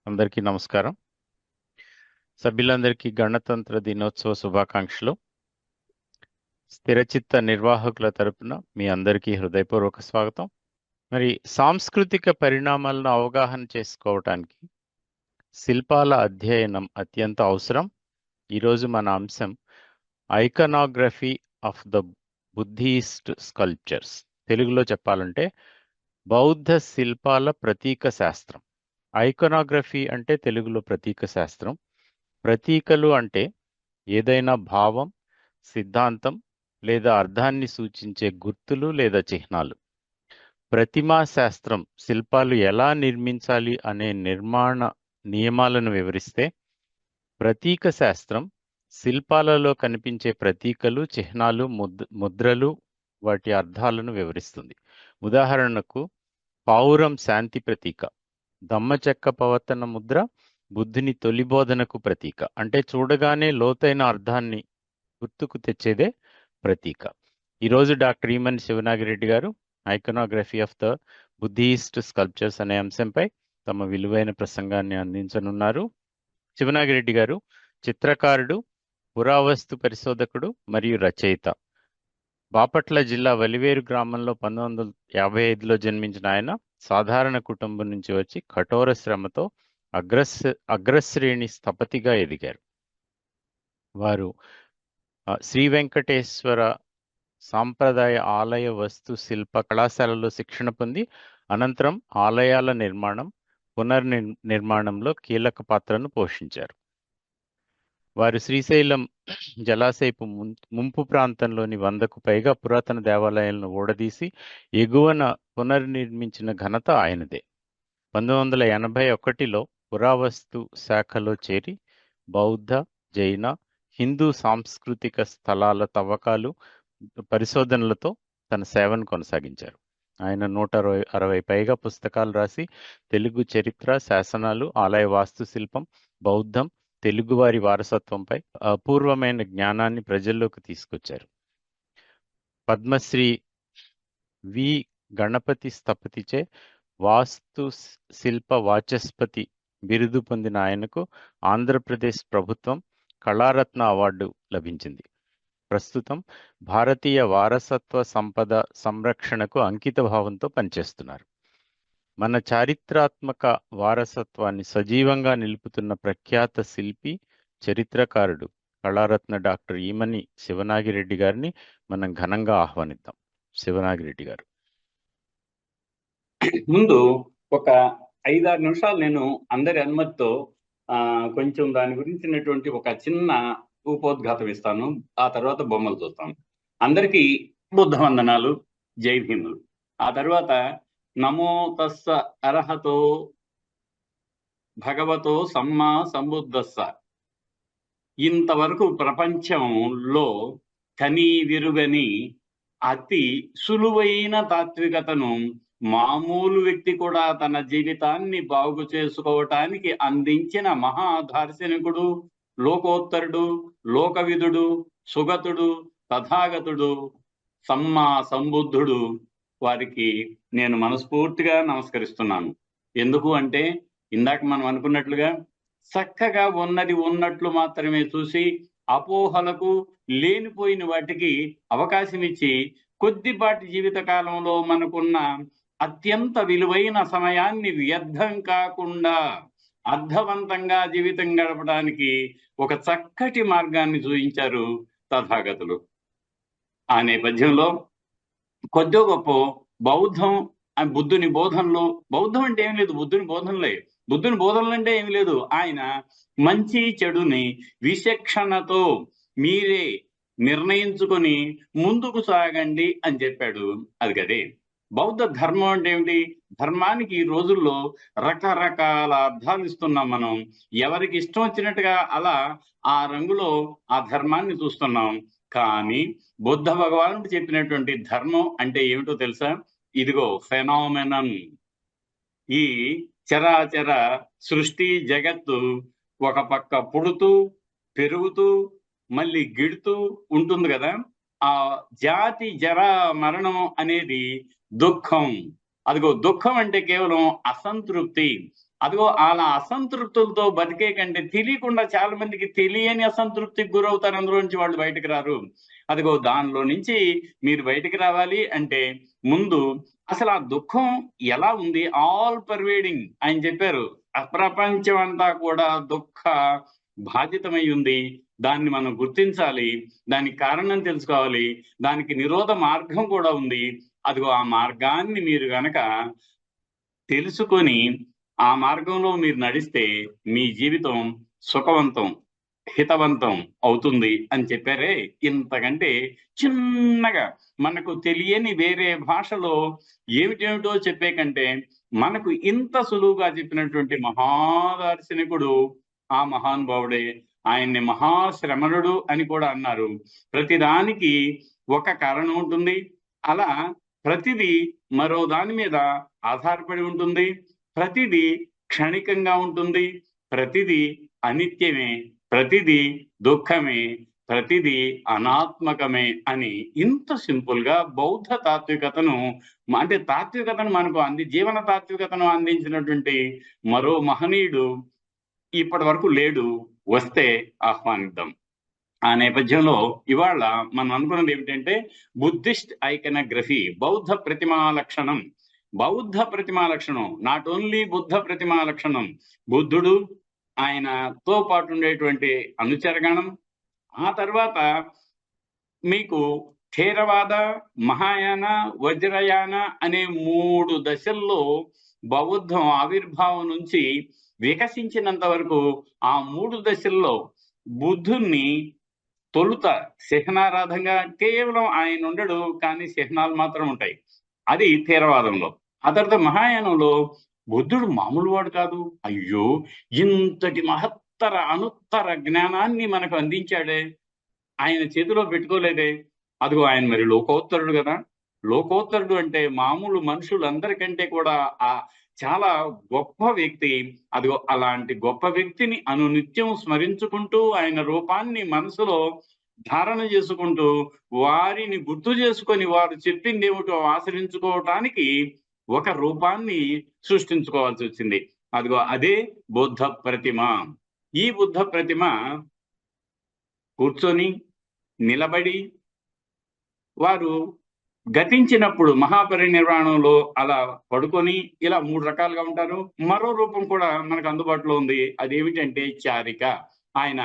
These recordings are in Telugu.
అందరికీ నమస్కారం. సభ్యులందరికీ గణతంత్ర దినోత్సవ శుభాకాంక్షలు. స్థిరచిత్త నిర్వాహకుల తరపున మీ అందరికీ హృదయపూర్వక స్వాగతం. మరి సాంస్కృతిక పరిణామాలను అవగాహన చేసుకోవటానికి శిల్పాల అధ్యయనం అత్యంత అవసరం. ఈరోజు మన అంశం ఐకనాగ్రఫీ ఆఫ్ ద బుద్ధిస్ట్ స్కల్ప్చర్స్. తెలుగులో చెప్పాలంటే బౌద్ధ శిల్పాల ప్రతీక శాస్త్రం. ఐకనాగ్రఫీ అంటే తెలుగులో ప్రతీక శాస్త్రం. ప్రతీకలు అంటే ఏదైనా భావం, సిద్ధాంతం లేదా అర్థాన్ని సూచించే గుర్తులు లేదా చిహ్నాలు. ప్రతిమా శాస్త్రం శిల్పాలు ఎలా నిర్మించాలి అనే నిర్మాణ నియమాలను వివరిస్తే, ప్రతీక శాస్త్రం శిల్పాలలో కనిపించే ప్రతీకలు, చిహ్నాలు, ముద్రలు, వాటి అర్థాలను వివరిస్తుంది. ఉదాహరణకు పావురం శాంతి ప్రతీక, దమ్మచెక్క పవర్తన ముద్ర బుద్ధుని తొలి బోధనకు ప్రతీక. అంటే చూడగానే లోతైన అర్థాన్ని గుర్తుకు తెచ్చేదే ప్రతీక. ఈరోజు డాక్టర్ ఈమన్ శివనాగిరెడ్డి గారు ఐకనాగ్రఫీ ఆఫ్ ద బుద్ధిస్ట్ స్కల్ప్చర్స్ అనే అంశంపై తమ విలువైన ప్రసంగాన్ని అందించనున్నారు. శివనాగిరెడ్డి గారు చిత్రకారుడు, పురావస్తు పరిశోధకుడు మరియు రచయిత. బాపట్ల జిల్లా వలివేరు గ్రామంలో 1955లో జన్మించిన ఆయన సాధారణ కుటుంబం నుంచి వచ్చి కఠోర శ్రమతో అగ్రశ్రేణి స్థపతిగా ఎదిగారు. వారు శ్రీ వెంకటేశ్వర సాంప్రదాయ ఆలయ వస్తు శిల్ప కళాశాలలో శిక్షణ పొంది అనంతరం ఆలయాల నిర్మాణం, పునర్నిర్మాణంలో కీలక పాత్రను పోషించారు. వారు శ్రీశైలం జలాశయపు ముంపు ప్రాంతంలోని 100కు పైగా పురాతన దేవాలయాలను ఓడదీసి ఎగువన పునర్నిర్మించిన ఘనత ఆయనదే. 1981లో పురావస్తు శాఖలో చేరి బౌద్ధ, జైన, హిందూ సాంస్కృతిక స్థలాల తవ్వకాలు, పరిశోధనలతో తన సేవను కొనసాగించారు. ఆయన 160 పైగా పుస్తకాలు రాసి తెలుగు చరిత్ర, శాసనాలు, ఆలయ వాస్తుశిల్పం, బౌద్ధం, తెలుగువారి వారసత్వంపై అపూర్వమైన జ్ఞానాన్ని ప్రజల్లోకి తీసుకొచ్చారు. పద్మశ్రీ వి గణపతి స్థపతిచే వాస్తు శిల్ప వాచస్పతి బిరుదు పొందిన ఆయనకు ఆంధ్రప్రదేశ్ ప్రభుత్వం కళారత్న అవార్డు లభించింది. ప్రస్తుతం భారతీయ వారసత్వ సంపద సంరక్షణకు అంకిత భావంతో పనిచేస్తున్నారు. మన చారిత్రాత్మక వారసత్వాన్ని సజీవంగా నిలుపుతున్న ప్రఖ్యాత శిల్పి, చరిత్రకారుడు, కళారత్న డాక్టర్ ఈమని శివనాగిరెడ్డి గారిని మనం ఘనంగా ఆహ్వానిద్దాం. శివనాగిరెడ్డి గారు. ముందు ఒక 5-6 నిమిషాలు నేను అందరి అనుమతితో కొంచెం దాని గురించినటువంటి ఒక చిన్న ఉపోద్ఘాతం ఇస్తాను. ఆ తర్వాత బొమ్మలు చూస్తాను. అందరికీ బుద్ధ వందనాలు, జై భీములు. ఆ తర్వాత నమో తస్స అర్హతో భగవతో సమ్మా సంబుద్ధస్స. ఇంతవరకు ప్రపంచంలో కని విరుగని అతి సులువైన తాత్వికతను మామూలు వ్యక్తి కూడా తన జీవితాన్ని బాగు చేసుకోవటానికి అందించిన మహాదార్శనికుడు, లోకోత్తరుడు, లోకవిదుడు, సుగతుడు, తథాగతుడు, సమ్మా సంబుద్ధుడు వారికి నేను మనస్ఫూర్తిగా నమస్కరిస్తున్నాను. ఎందుకు అంటే ఇందాక మనం అనుకున్నట్లుగా చక్కగా ఉన్నది ఉన్నట్లు మాత్రమే చూసి అపోహలకు, లేనిపోయిన వాటికి అవకాశం ఇచ్చి కొద్దిపాటి జీవిత కాలంలో మనకున్న అత్యంత విలువైన సమయాన్ని వ్యర్థం కాకుండా అర్థవంతంగా జీవితం గడపడానికి ఒక చక్కటి మార్గాన్ని చూపించారు తథాగతులు. ఆ నేపథ్యంలో కొద్ది గొప్ప బౌద్ధం బుద్ధుని బోధనలు, బౌద్ధం అంటే ఏం లేదు, బుద్ధుని బోధనలే. బుద్ధుని బోధనలు అంటే ఏమి లేదు, ఆయన మంచి చెడుని విచక్షణతో మీరే నిర్ణయించుకొని ముందుకు సాగండి అని చెప్పాడు. అది కదే బౌద్ధ ధర్మం అంటే ఏమిటి? ధర్మానికి ఈ రోజుల్లో రకరకాల అర్థాలు ఇస్తున్నాం మనం. ఎవరికి ఇష్టం వచ్చినట్టుగా అలా ఆ రంగులో ఆ ధర్మాన్ని చూస్తున్నాం. కానీ బుద్ధ భగవానుడు చెప్పినటువంటి ధర్మం అంటే ఏమిటో తెలుసా? ఇదిగో ఫెనామెనన్. ఈ చరాచర సృష్టి జగత్తు ఒక పక్క పుడుతూ పెరుగుతూ మళ్ళీ గిడుతూ ఉంటుంది కదా. ఆ జాతి జరా మరణం అనేది దుఃఖం. అదిగో దుఃఖం అంటే కేవలం అసంతృప్తి. అదిగో అలా అసంతృప్తులతో బతికే కంటే తెలియకుండా చాలా మందికి తెలియని అసంతృప్తికి గురవుతారు, అందులో నుంచి వాళ్ళు బయటకు రారు. అదిగో దానిలో నుంచి మీరు బయటికి రావాలి అంటే ముందు అసలు ఆ దుఃఖం ఎలా ఉంది, ఆల్ పర్వేడింగ్ ఆయన చెప్పారు. ప్రపంచం అంతా కూడా దుఃఖ బాధితమై ఉంది. దాన్ని మనం గుర్తించాలి, దానికి కారణం తెలుసుకోవాలి, దానికి నిరోధ మార్గం కూడా ఉంది. అదిగో ఆ మార్గాన్ని మీరు గనక తెలుసుకొని ఆ మార్గంలో మీరు నడిస్తే మీ జీవితం సుఖవంతం, హితవంతం అవుతుంది అని చెప్పారే. ఇంతకంటే చిన్నగా మనకు తెలియని వేరే భాషలో ఏమిటేమిటో చెప్పే కంటే మనకు ఇంత సులువుగా చెప్పినటువంటి మహాదార్శనికుడు ఆ మహానుభావుడే. ఆయన్ని మహాశ్రమణుడు అని కూడా అన్నారు. ప్రతిదానికి ఒక కారణం ఉంటుంది. అలా ప్రతిదీ మరో దాని మీద ఆధారపడి ఉంటుంది. ప్రతిదీ క్షణికంగా ఉంటుంది. ప్రతిదీ అనిత్యమే, ప్రతిదీ దుఃఖమే, ప్రతిదీ అనాత్మకమే అని ఇంత సింపుల్ గా బౌద్ధ తాత్వికతను, అంటే తాత్వికతను మనకు జీవన తాత్వికతను అందించినటువంటి మరో మహనీయుడు ఇప్పటి వరకు లేడు. వస్తే ఆహ్వానిద్దాం. ఆ నేపథ్యంలో ఇవాళ మనం అనుకున్నది ఏమిటంటే బుద్ధిస్ట్ ఐకనగ్రఫీ, బౌద్ధ ప్రతిమా లక్షణం. బౌద్ధ ప్రతిమా లక్షణం, నాట్ ఓన్లీ బుద్ధ ప్రతిమా లక్షణం, బుద్ధుడు ఆయనతో పాటు ఉండేటువంటి అనుచరగణం, ఆ తర్వాత మీకు థేరవాద, మహాయాన, వజ్రయాన అనే 3 దశల్లో బౌద్ధం ఆవిర్భావం నుంచి వికసించినంత వరకు ఆ 3 దశల్లో బుద్ధుణ్ణి తొలుత చిహ్నారాధంగా కేవలం ఆయన ఉండడు, కానీ చిహ్నాలు మాత్రం ఉంటాయి. అది థేరవాదంలో. ఆ తర్వాత మహాయానంలో బుద్ధుడు మామూలు వాడు కాదు. అయ్యో, ఇంతటి మహత్తర అనుత్తర జ్ఞానాన్ని మనకు అందించాడే, ఆయన చేతిలో పెట్టుకోలేదే. అదిగో ఆయన మరి లోకోత్తరుడు కదా. లోకోత్తరుడు అంటే మామూలు మనుషులందరికంటే కూడా ఆ చాలా గొప్ప వ్యక్తి. అదిగో అలాంటి గొప్ప వ్యక్తిని అనునిత్యం స్మరించుకుంటూ ఆయన రూపాన్ని మనసులో ధారణ చేసుకుంటూ వారిని గుర్తు చేసుకొని వారు చెప్పింది ఏమిటో ఆచరించుకోవటానికి ఒక రూపాన్ని సృష్టించుకోవాల్సి వచ్చింది. అదిగో అదే బుద్ధ ప్రతిమ. ఈ బుద్ధ ప్రతిమ కూర్చొని, నిలబడి, వారు గతించినప్పుడు మహాపరినిర్వాణంలో అలా పడుకొని ఇలా 3 రకాలుగా ఉంటారు. మరో రూపం కూడా మనకు అందుబాటులో ఉంది. అదేమిటంటే చారిక. ఆయన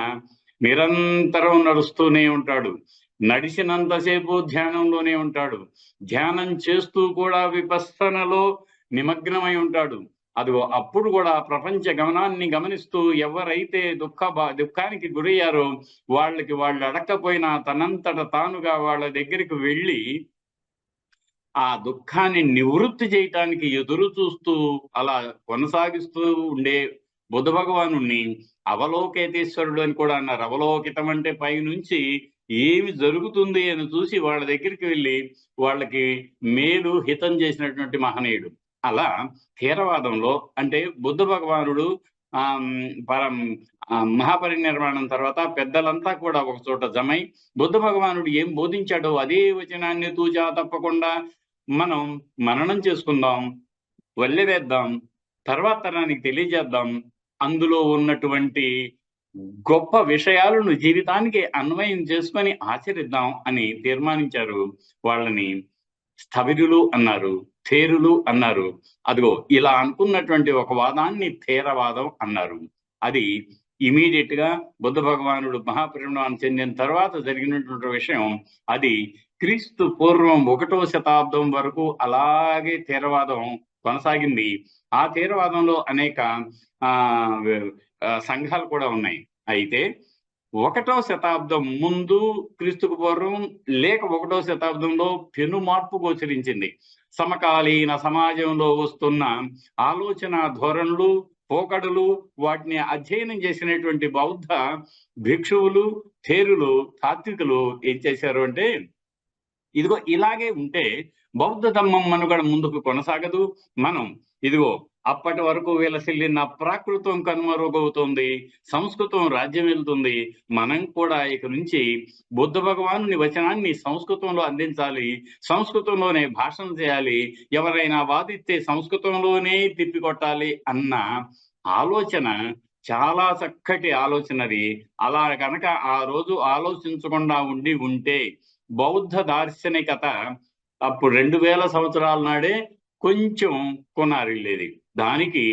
నిరంతరం నడుస్తూనే ఉంటాడు. నడిచినంతసేపు ధ్యానంలోనే ఉంటాడు. ధ్యానం చేస్తూ కూడా విపස්සనలో నిమగ్నమై ఉంటాడు. అదిగో అప్పుడు కూడా ప్రపంచ గమనాన్ని గమనిస్తూ ఎవరైతే దుఃఖానికి గురయ్యారో వాళ్ళకి వాళ్ళు అడక్కపోయినా తనంతట తానుగా వాళ్ళ దగ్గరికి వెళ్ళి ఆ దుఃఖాన్ని నివృత్తి చేయటానికి ఎదురు చూస్తూ అలా కొనసాగిస్తూ ఉండే బుద్ధ భగవానుణ్ణి అవలోకేతేశ్వరుడు అని కూడా అన్నారు. అవలోకితం అంటే పైనుంచి ఏమి జరుగుతుంది అని చూసి వాళ్ళ దగ్గరికి వెళ్ళి వాళ్ళకి మేలు హితం చేసినటువంటి మహనీయుడు. అలా థేరవాదంలో అంటే బుద్ధ భగవానుడు మహాపరినిర్వాణం తర్వాత పెద్దలంతా కూడా ఒక చోట జమై బుద్ధ భగవానుడు ఏం బోధించాడో అదే వచనాన్ని తూచా తప్పకుండా మనం మననం చేసుకుందాం, వల్లెవేద్దాం, తర్వాత తరానికి తెలియజేద్దాం. అందులో ఉన్నటువంటి గొప్ప విషయాలను జీవితానికి అన్వయం చేసుకొని ఆచరిద్దాం అని తీర్మానించారు. వాళ్ళని స్థవిరులు అన్నారు, థేరులు అన్నారు. అదిగో ఇలా అనుకున్నటువంటి ఒక వాదాన్ని థేరవాదం అన్నారు. అది ఇమీడియట్ గా బుద్ధ భగవానుడు మహాపరిణామం చెందిన తర్వాత జరిగినటువంటి విషయం. అది క్రీస్తు పూర్వం 1వ శతాబ్దం వరకు అలాగే థేరవాదం కొనసాగింది. ఆ థేరవాదంలో అనేక సంఘాలు కూడా ఉన్నాయి. అయితే 1వ శతాబ్దం ముందు క్రీస్తుకు పూర్వం లేక 1వ శతాబ్దంలో పెను మార్పు గోచరించింది. సమకాలీన సమాజంలో వస్తున్న ఆలోచన ధోరణులు, పోకడులు, వాటిని అధ్యయనం చేసినటువంటి బౌద్ధ భిక్షువులు, థేరులు, తాత్వికులు ఏం చేశారు అంటే ఇదిగో ఇలాగే ఉంటే బౌద్ధ ధర్మం మనుగడ ముందుకు కొనసాగదు. మనం ఇదిగో అప్పటి వరకు విలసిల్లిన ప్రాకృతం కనుమరుగవుతుంది, సంస్కృతం రాజ్యం వెళ్తుంది. మనం కూడా ఇక నుంచి బుద్ధ భగవానుని వచనాన్ని సంస్కృతంలో అందించాలి, సంస్కృతంలోనే భాషణ చేయాలి, ఎవరైనా వాదిస్తే సంస్కృతంలోనే తిప్పికొట్టాలి అన్న ఆలోచన చాలా చక్కటి ఆలోచనది. అలా కనుక ఆ రోజు ఆలోచించకుండా ఉంటే బౌద్ధ దార్శనికత అప్పుడు 2000 సంవత్సరాల నాడే కొంచెం కొనారిల్లేది. దానికి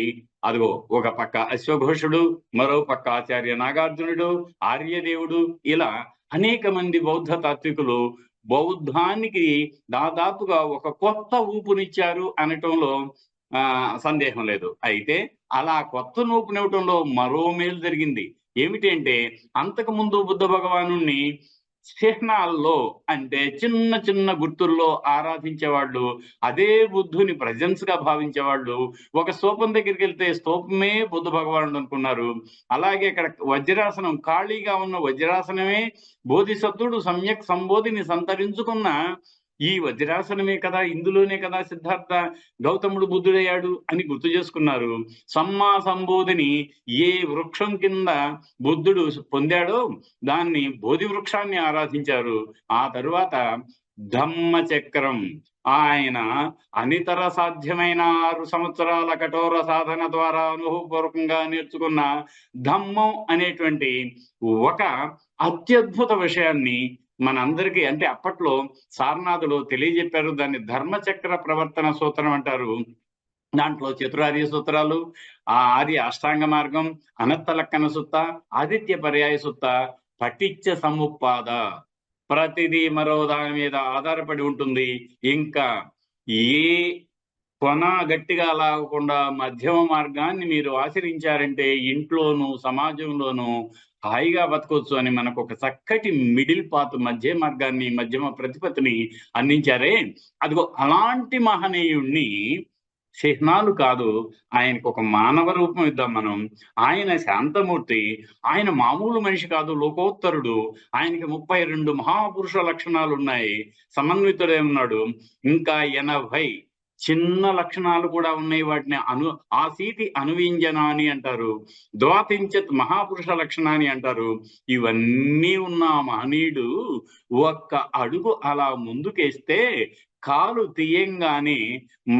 అదిగో ఒక పక్క అశ్వఘోషుడు, మరో పక్క ఆచార్య నాగార్జునుడు, ఆర్యదేవుడు, ఇలా అనేక మంది బౌద్ధ తాత్వికులు బౌద్ధానికి దాదాపుగా ఒక కొత్త ఊపునిచ్చారు అనటంలో సందేహం లేదు. అయితే అలా కొత్త ఊపునివ్వటంలో మరో మేలు జరిగింది. ఏమిటి అంటే, అంతకు ముందు బుద్ధ భగవాను చిహ్నాల్లో అంటే చిన్న చిన్న గుర్తుల్లో ఆరాధించేవాళ్ళు, అదే బుద్ధుని ప్రజెన్స్ గా భావించేవాళ్ళు. ఒక స్తూపం దగ్గరికి వెళ్తే స్తూపమే బుద్ధ భగవానుడు అనుకున్నారు. అలాగే ఇక్కడ వజ్రాసనం, ఖాళీగా ఉన్న వజ్రాసనమే బోధిసత్వుడు సమ్యక్ సంబోధిని సంతరించుకున్న ఈ వజ్రాసనమే కదా, ఇందులోనే కదా సిద్ధార్థ గౌతముడు బుద్ధుడయ్యాడు అని గుర్తు చేసుకున్నారు. సమ్మా సంబోధిని ఏ వృక్షం కింద బుద్ధుడు పొందాడో దాన్ని బోధి వృక్షాన్ని ఆరాధించారు. ఆ తరువాత ధమ్మ చక్రం, ఆయన అనితర సాధ్యమైన 6 సంవత్సరాల కఠోర సాధన ద్వారా అనుభవపూర్వకంగా నేర్చుకున్న ధమ్మం అనేటువంటి ఒక అత్యద్భుత విషయాన్ని మనందరికీ, అంటే అప్పట్లో సారనాథులు తెలియజెప్పారు. దాన్ని ధర్మచక్ర ప్రవర్తన సూత్రం అంటారు. దాంట్లో చతురార్య సూత్రాలు, ఆ ఆది అష్టాంగ మార్గం, అనత్త లక్కన సుత్త, ఆదిత్య పర్యాయ సుత్త, పటిచ్చ సముపాద, ప్రతిదీ మరో దాని మీద ఆధారపడి ఉంటుంది. ఇంకా ఏ కొన గట్టిగా లాగకుండా మధ్యమ మార్గాన్ని మీరు ఆచరించారంటే ఇంట్లోనూ సమాజంలోనూ హాయిగా బతకొచ్చు అని మనకు ఒక చక్కటి మిడిల్ పాత్, మధ్య మార్గాన్ని, మధ్యమ ప్రతిపత్తిని అందించారే. అదిగో అలాంటి మహనీయుణ్ణి చిహ్నాలు కాదు, ఆయనకు ఒక మానవ రూపం ఇద్దాం మనం. ఆయన శాంతమూర్తి, ఆయన మామూలు మనిషి కాదు, లోకోత్తరుడు. ఆయనకి 32 మహాపురుష లక్షణాలు ఉన్నాయి. సమన్వితుడే ఉన్నాడు. ఇంకా 80 చిన్న లక్షణాలు కూడా ఉన్నాయి. వాటిని ఆసీతి అనువింజనాని అంటారు, ద్వాతించత్ మహాపురుష లక్షణాన్ని అంటారు. ఇవన్నీ ఉన్న మహనీయుడు ఒక్క అడుగు అలా ముందుకేస్తే కాలు తీయంగానే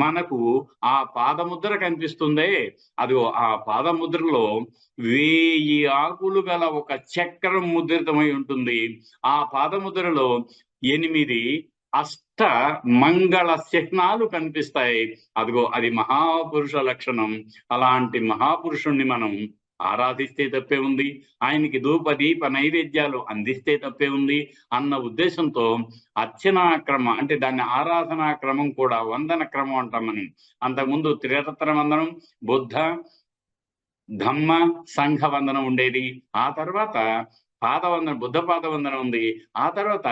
మనకు ఆ పాదముద్ర కనిపిస్తుందే, అది ఆ పాదముద్రలో 1000 ఆకులు గల ఒక చక్రం ముద్రితమై ఉంటుంది. ఆ పాదముద్రలో 8 అష్ట మంగళ చిహ్నాలు కనిపిస్తాయి. అదిగో అది మహాపురుష లక్షణం. అలాంటి మహాపురుషుణ్ణి మనం ఆరాధిస్తే తప్పే ఉంది, ఆయనకి ధూప దీప నైవేద్యాలు అందిస్తే తప్పే ఉంది అన్న ఉద్దేశంతో అర్చనా క్రమం, అంటే దాన్ని ఆరాధనా క్రమం కూడా వందన క్రమం అంటాం మనం. అంతకుముందు త్రిరత్న వందనం, బుద్ధ ధమ్మ సంఘ వందనం ఉండేది. ఆ తర్వాత పాదవందనం, బుద్ధ పాదవందనం ఉంది. ఆ తర్వాత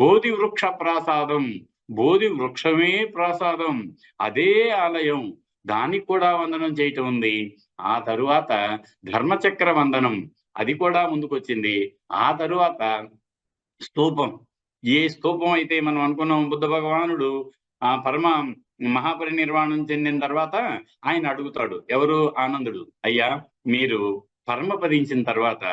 బోధి వృక్ష ప్రాసాదం, బోధి వృక్షమే ప్రసాదం, అదే ఆలయం, దానికి కూడా వందనం చేయటం ఉంది. ఆ తరువాత ధర్మచక్ర వందనం, అది కూడా ముందుకొచ్చింది. ఆ తరువాత స్తూపం, ఏ స్తూపం అయితే మనం అనుకున్నాం బుద్ధ భగవానుడు పరమ మహాపరినిర్వాణం చెందిన తర్వాత ఆయన అడుగుతాడు, ఎవరు? ఆనందుడు, అయ్యా మీరు పరమపదించిన తర్వాత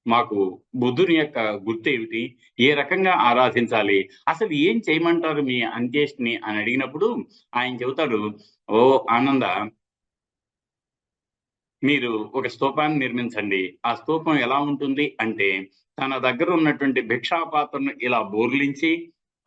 మాకు బుద్ధుని యొక్క గుర్తు ఏమిటి, ఏ రకంగా ఆరాధించాలి, అసలు ఏం చేయమంటారు మీ అంత్యేష్టిని అని అడిగినప్పుడు ఆయన చెబుతాడు, ఓ ఆనంద, మీరు ఒక స్తూపాన్ని నిర్మించండి. ఆ స్తూపం ఎలా ఉంటుంది అంటే, తన దగ్గర ఉన్నటువంటి భిక్షాపాత్రను ఇలా బోర్లించి,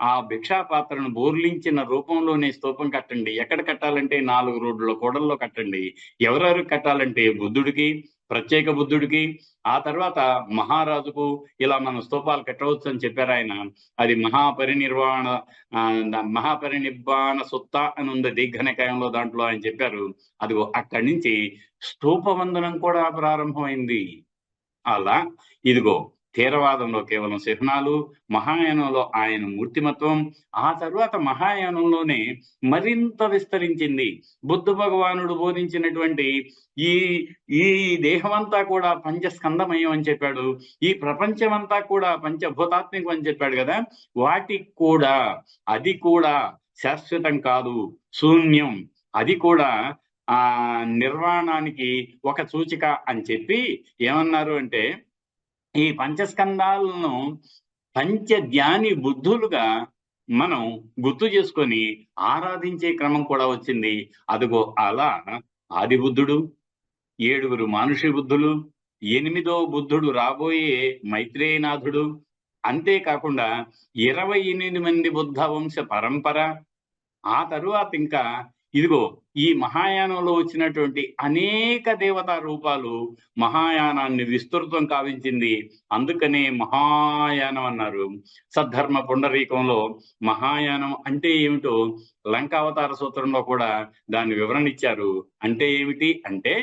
ఆ భిక్షాపాత్రను బోర్లించిన రూపంలోనే స్తూపం కట్టండి. ఎక్కడ కట్టాలంటే 4 రోడ్ల కూడల్లో కట్టండి. ఎవరెవరు కట్టాలంటే బుద్ధుడికి, ప్రత్యేక బుద్ధుడికి, ఆ తర్వాత మహారాజుకు, ఇలా మనం స్తూపాలు కట్టవచ్చు అని చెప్పారు ఆయన. అది మహాపరినిర్వాణ సుత్త అని ఉంది దీర్ఘనికాయంలో, దాంట్లో ఆయన చెప్పారు. అదిగో అక్కడి నుంచి స్తూపవందనం కూడా ప్రారంభమైంది. అలా ఇదిగో థేరవాదంలో కేవలం చిహ్నాలు, మహాయానంలో ఆయన మూర్తిమత్వం, ఆ తరువాత మహాయానంలోనే మరింత విస్తరించింది. బుద్ధ భగవానుడు బోధించినటువంటి ఈ ఈ దేహమంతా కూడా పంచస్కందమయం అని చెప్పాడు, ఈ ప్రపంచమంతా కూడా పంచభూతాత్మికం అని చెప్పాడు కదా, వాటికి కూడా అది కూడా శాశ్వతం కాదు, శూన్యం, అది కూడా నిర్వాణానికి ఒక సూచిక అని చెప్పి ఏమన్నారు అంటే, ఈ పంచస్కందాలను పంచజ్ఞాని బుద్ధులుగా మనం గుర్తు చేసుకొని ఆరాధించే క్రమం కూడా వచ్చింది. అదిగో అలా ఆది బుద్ధుడు, 7 మానుషి బుద్ధులు, 8వ బుద్ధుడు రాబోయే మైత్రేయనాథుడు, అంతేకాకుండా 28 మంది బుద్ధ వంశ పరంపర. ఆ తరువాత ఇంకా ఇదిగో ఈ మహాయానంలో వచ్చినటువంటి అనేక దేవతా రూపాలు మహాయానాన్ని విస్తృతం కావించింది. అందుకనే మహాయానం అన్నారు. సద్ధర్మ పుండరీకంలో మహాయానం అంటే ఏమిటో లంకావతార సూత్రంలో కూడా దాని వివరణ ఇచ్చారు. అంటే ఏమిటి అంటే,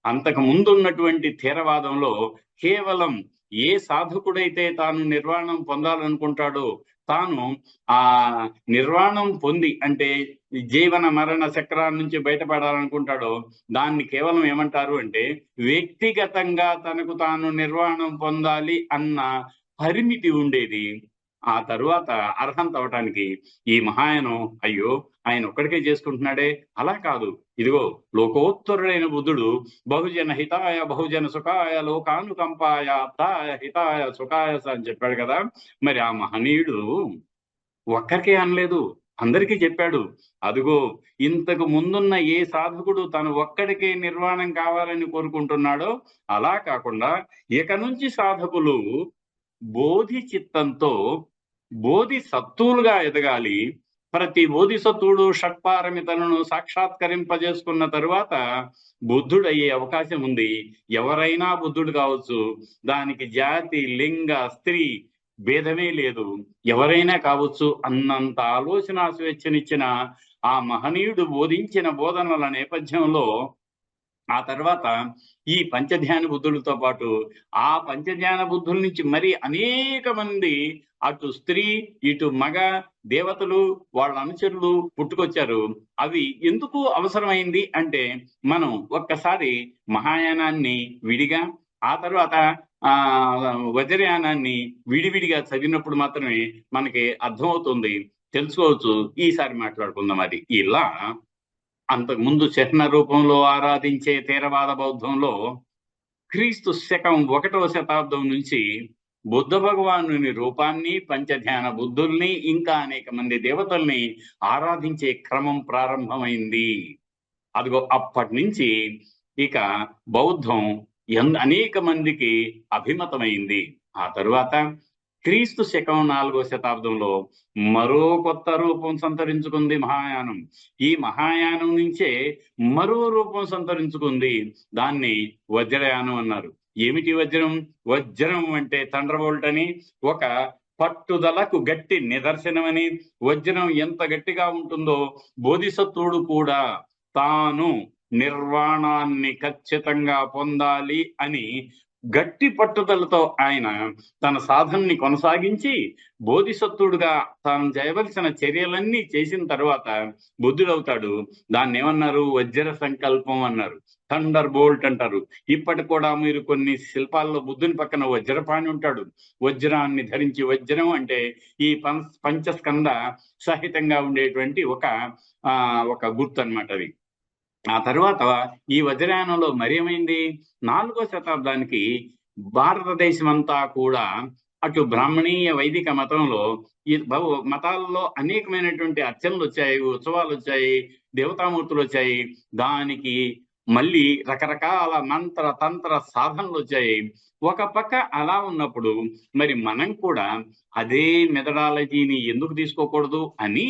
అంతకు ముందు ఉన్నటువంటి థేరవాదంలో కేవలం ఏ సాధకుడైతే తాను నిర్వాణం పొందాలనుకుంటాడో, తాను ఆ నిర్వాణం పొంది అంటే జీవన మరణ చక్రాల నుంచి బయటపడాలనుకుంటాడో, దాన్ని కేవలం ఏమంటారు అంటే వ్యక్తిగతంగా తనకు తాను నిర్వాణం పొందాలి అన్న పరిమితి ఉండేది. ఆ తరువాత అర్హంత అవటానికి ఈ మహాయానం అయ్యో ఆయన ఒక్కడికే చేసుకుంటున్నాడే, అలా కాదు. ఇదిగో లోకోత్తరుడైన బుద్ధుడు బహుజన హితాయ బహుజన సుఖాయ లోకానుకంపాయ అర్థాయ హితాయ సుఖాయ అని చెప్పాడు కదా. మరి ఆ మహనీయుడు ఒక్కరికే అనలేదు, అందరికీ చెప్పాడు. అదిగో ఇంతకు ముందున్న ఏ సాధకుడు తను ఒక్కడికే నిర్వాణం కావాలని కోరుకుంటున్నాడో, అలా కాకుండా ఇక నుంచి సాధకులు బోధి చిత్తంతో బోధి సత్తులుగా ఎదగాలి. ప్రతి బోధిసత్వుడు షట్పారమితలను సాక్షాత్కరింపజేసుకున్న తరువాత బుద్ధుడయ్యే అవకాశం ఉంది. ఎవరైనా బుద్ధుడు కావచ్చు, దానికి జాతి, లింగ, స్త్రీ భేదమే లేదు, ఎవరైనా కావచ్చు అన్నంత ఆలోచన స్వేచ్ఛనిచ్చిన ఆ మహనీయుడు బోధించిన బోధనల నేపథ్యంలో ఆ తర్వాత ఈ పంచధ్యాన బుద్ధులతో పాటు ఆ పంచధ్యాన బుద్ధుల నుంచి మరి అనేక మంది అటు స్త్రీ ఇటు మగ దేవతలు వాళ్ళ అనుచరులు పుట్టుకొచ్చారు. అవి ఎందుకు అవసరమైంది అంటే, మనం ఒక్కసారి మహాయానాన్ని విడిగా ఆ తర్వాత వజ్రయానాన్ని విడివిడిగా చదివినప్పుడు మాత్రమే మనకి అర్థమవుతుంది, తెలుసుకోవచ్చు. ఈసారి మాట్లాడుకుందాం. అది ఇలా అంతకుముందు చిహ్న రూపంలో ఆరాధించే థేరవాద బౌద్ధంలో క్రీస్తు శకం 1వ శతాబ్దం నుంచి బుద్ధ భగవానుని రూపాన్ని, పంచధ్యాన బుద్ధుల్ని, ఇంకా అనేక మంది దేవతల్ని ఆరాధించే క్రమం ప్రారంభమైంది. అదిగో అప్పటి నుంచి ఇక బౌద్ధం అనేక మందికి అభిమతమైంది. ఆ తరువాత క్రీస్తు శకం 4వ శతాబ్దంలో మరో కొత్త రూపం సంతరించుకుంది మహాయానం. ఈ మహాయానం నుంచే మరో రూపం సంతరించుకుంది. దాన్ని వజ్రయానం అన్నారు. ఏమిటి వజ్రం? వజ్రం అంటే థండర్బోల్ట్ అని, ఒక పట్టుదలకు గట్టి నిదర్శనమని. వజ్రం ఎంత గట్టిగా ఉంటుందో బోధిసత్వుడు కూడా తాను నిర్వాణాన్ని ఖచ్చితంగా పొందాలి అని గట్టి పట్టుదలతో ఆయన తన సాధనని కొనసాగించి బోధిసత్వుడుగా తాను చేయవలసిన చర్యలన్నీ చేసిన తర్వాత బుద్ధుడవుతాడు. దాన్ని ఏమన్నారు? వజ్ర సంకల్పం అన్నారు, థండర్ బోల్ట్ అంటారు. ఇప్పటికి కూడా మీరు కొన్ని శిల్పాల్లో బుద్ధుని పక్కన వజ్రపాణి ఉంటాడు. వజ్రాన్ని ధరించి, వజ్రం అంటే ఈ పంచస్కంద సహితంగా ఉండేటువంటి ఒక గుర్తు అన్నమాట అది. ఆ తర్వాత ఈ వజ్రయానంలో మరేమైంది? 4వ శతాబ్దానికి భారతదేశం అంతా కూడా అటు బ్రాహ్మణీయ వైదిక మతంలో ఈ మతాల్లో అనేకమైనటువంటి అర్చనలు వచ్చాయి, ఉత్సవాలు వచ్చాయి, దేవతామూర్తులు వచ్చాయి. దానికి మళ్ళీ రకరకాల మంత్ర తంత్ర సాధనలు వచ్చాయి. ఒక పక్క అలా ఉన్నప్పుడు మరి మనం కూడా అదే మెథడాలజీని ఎందుకు తీసుకోకూడదు అని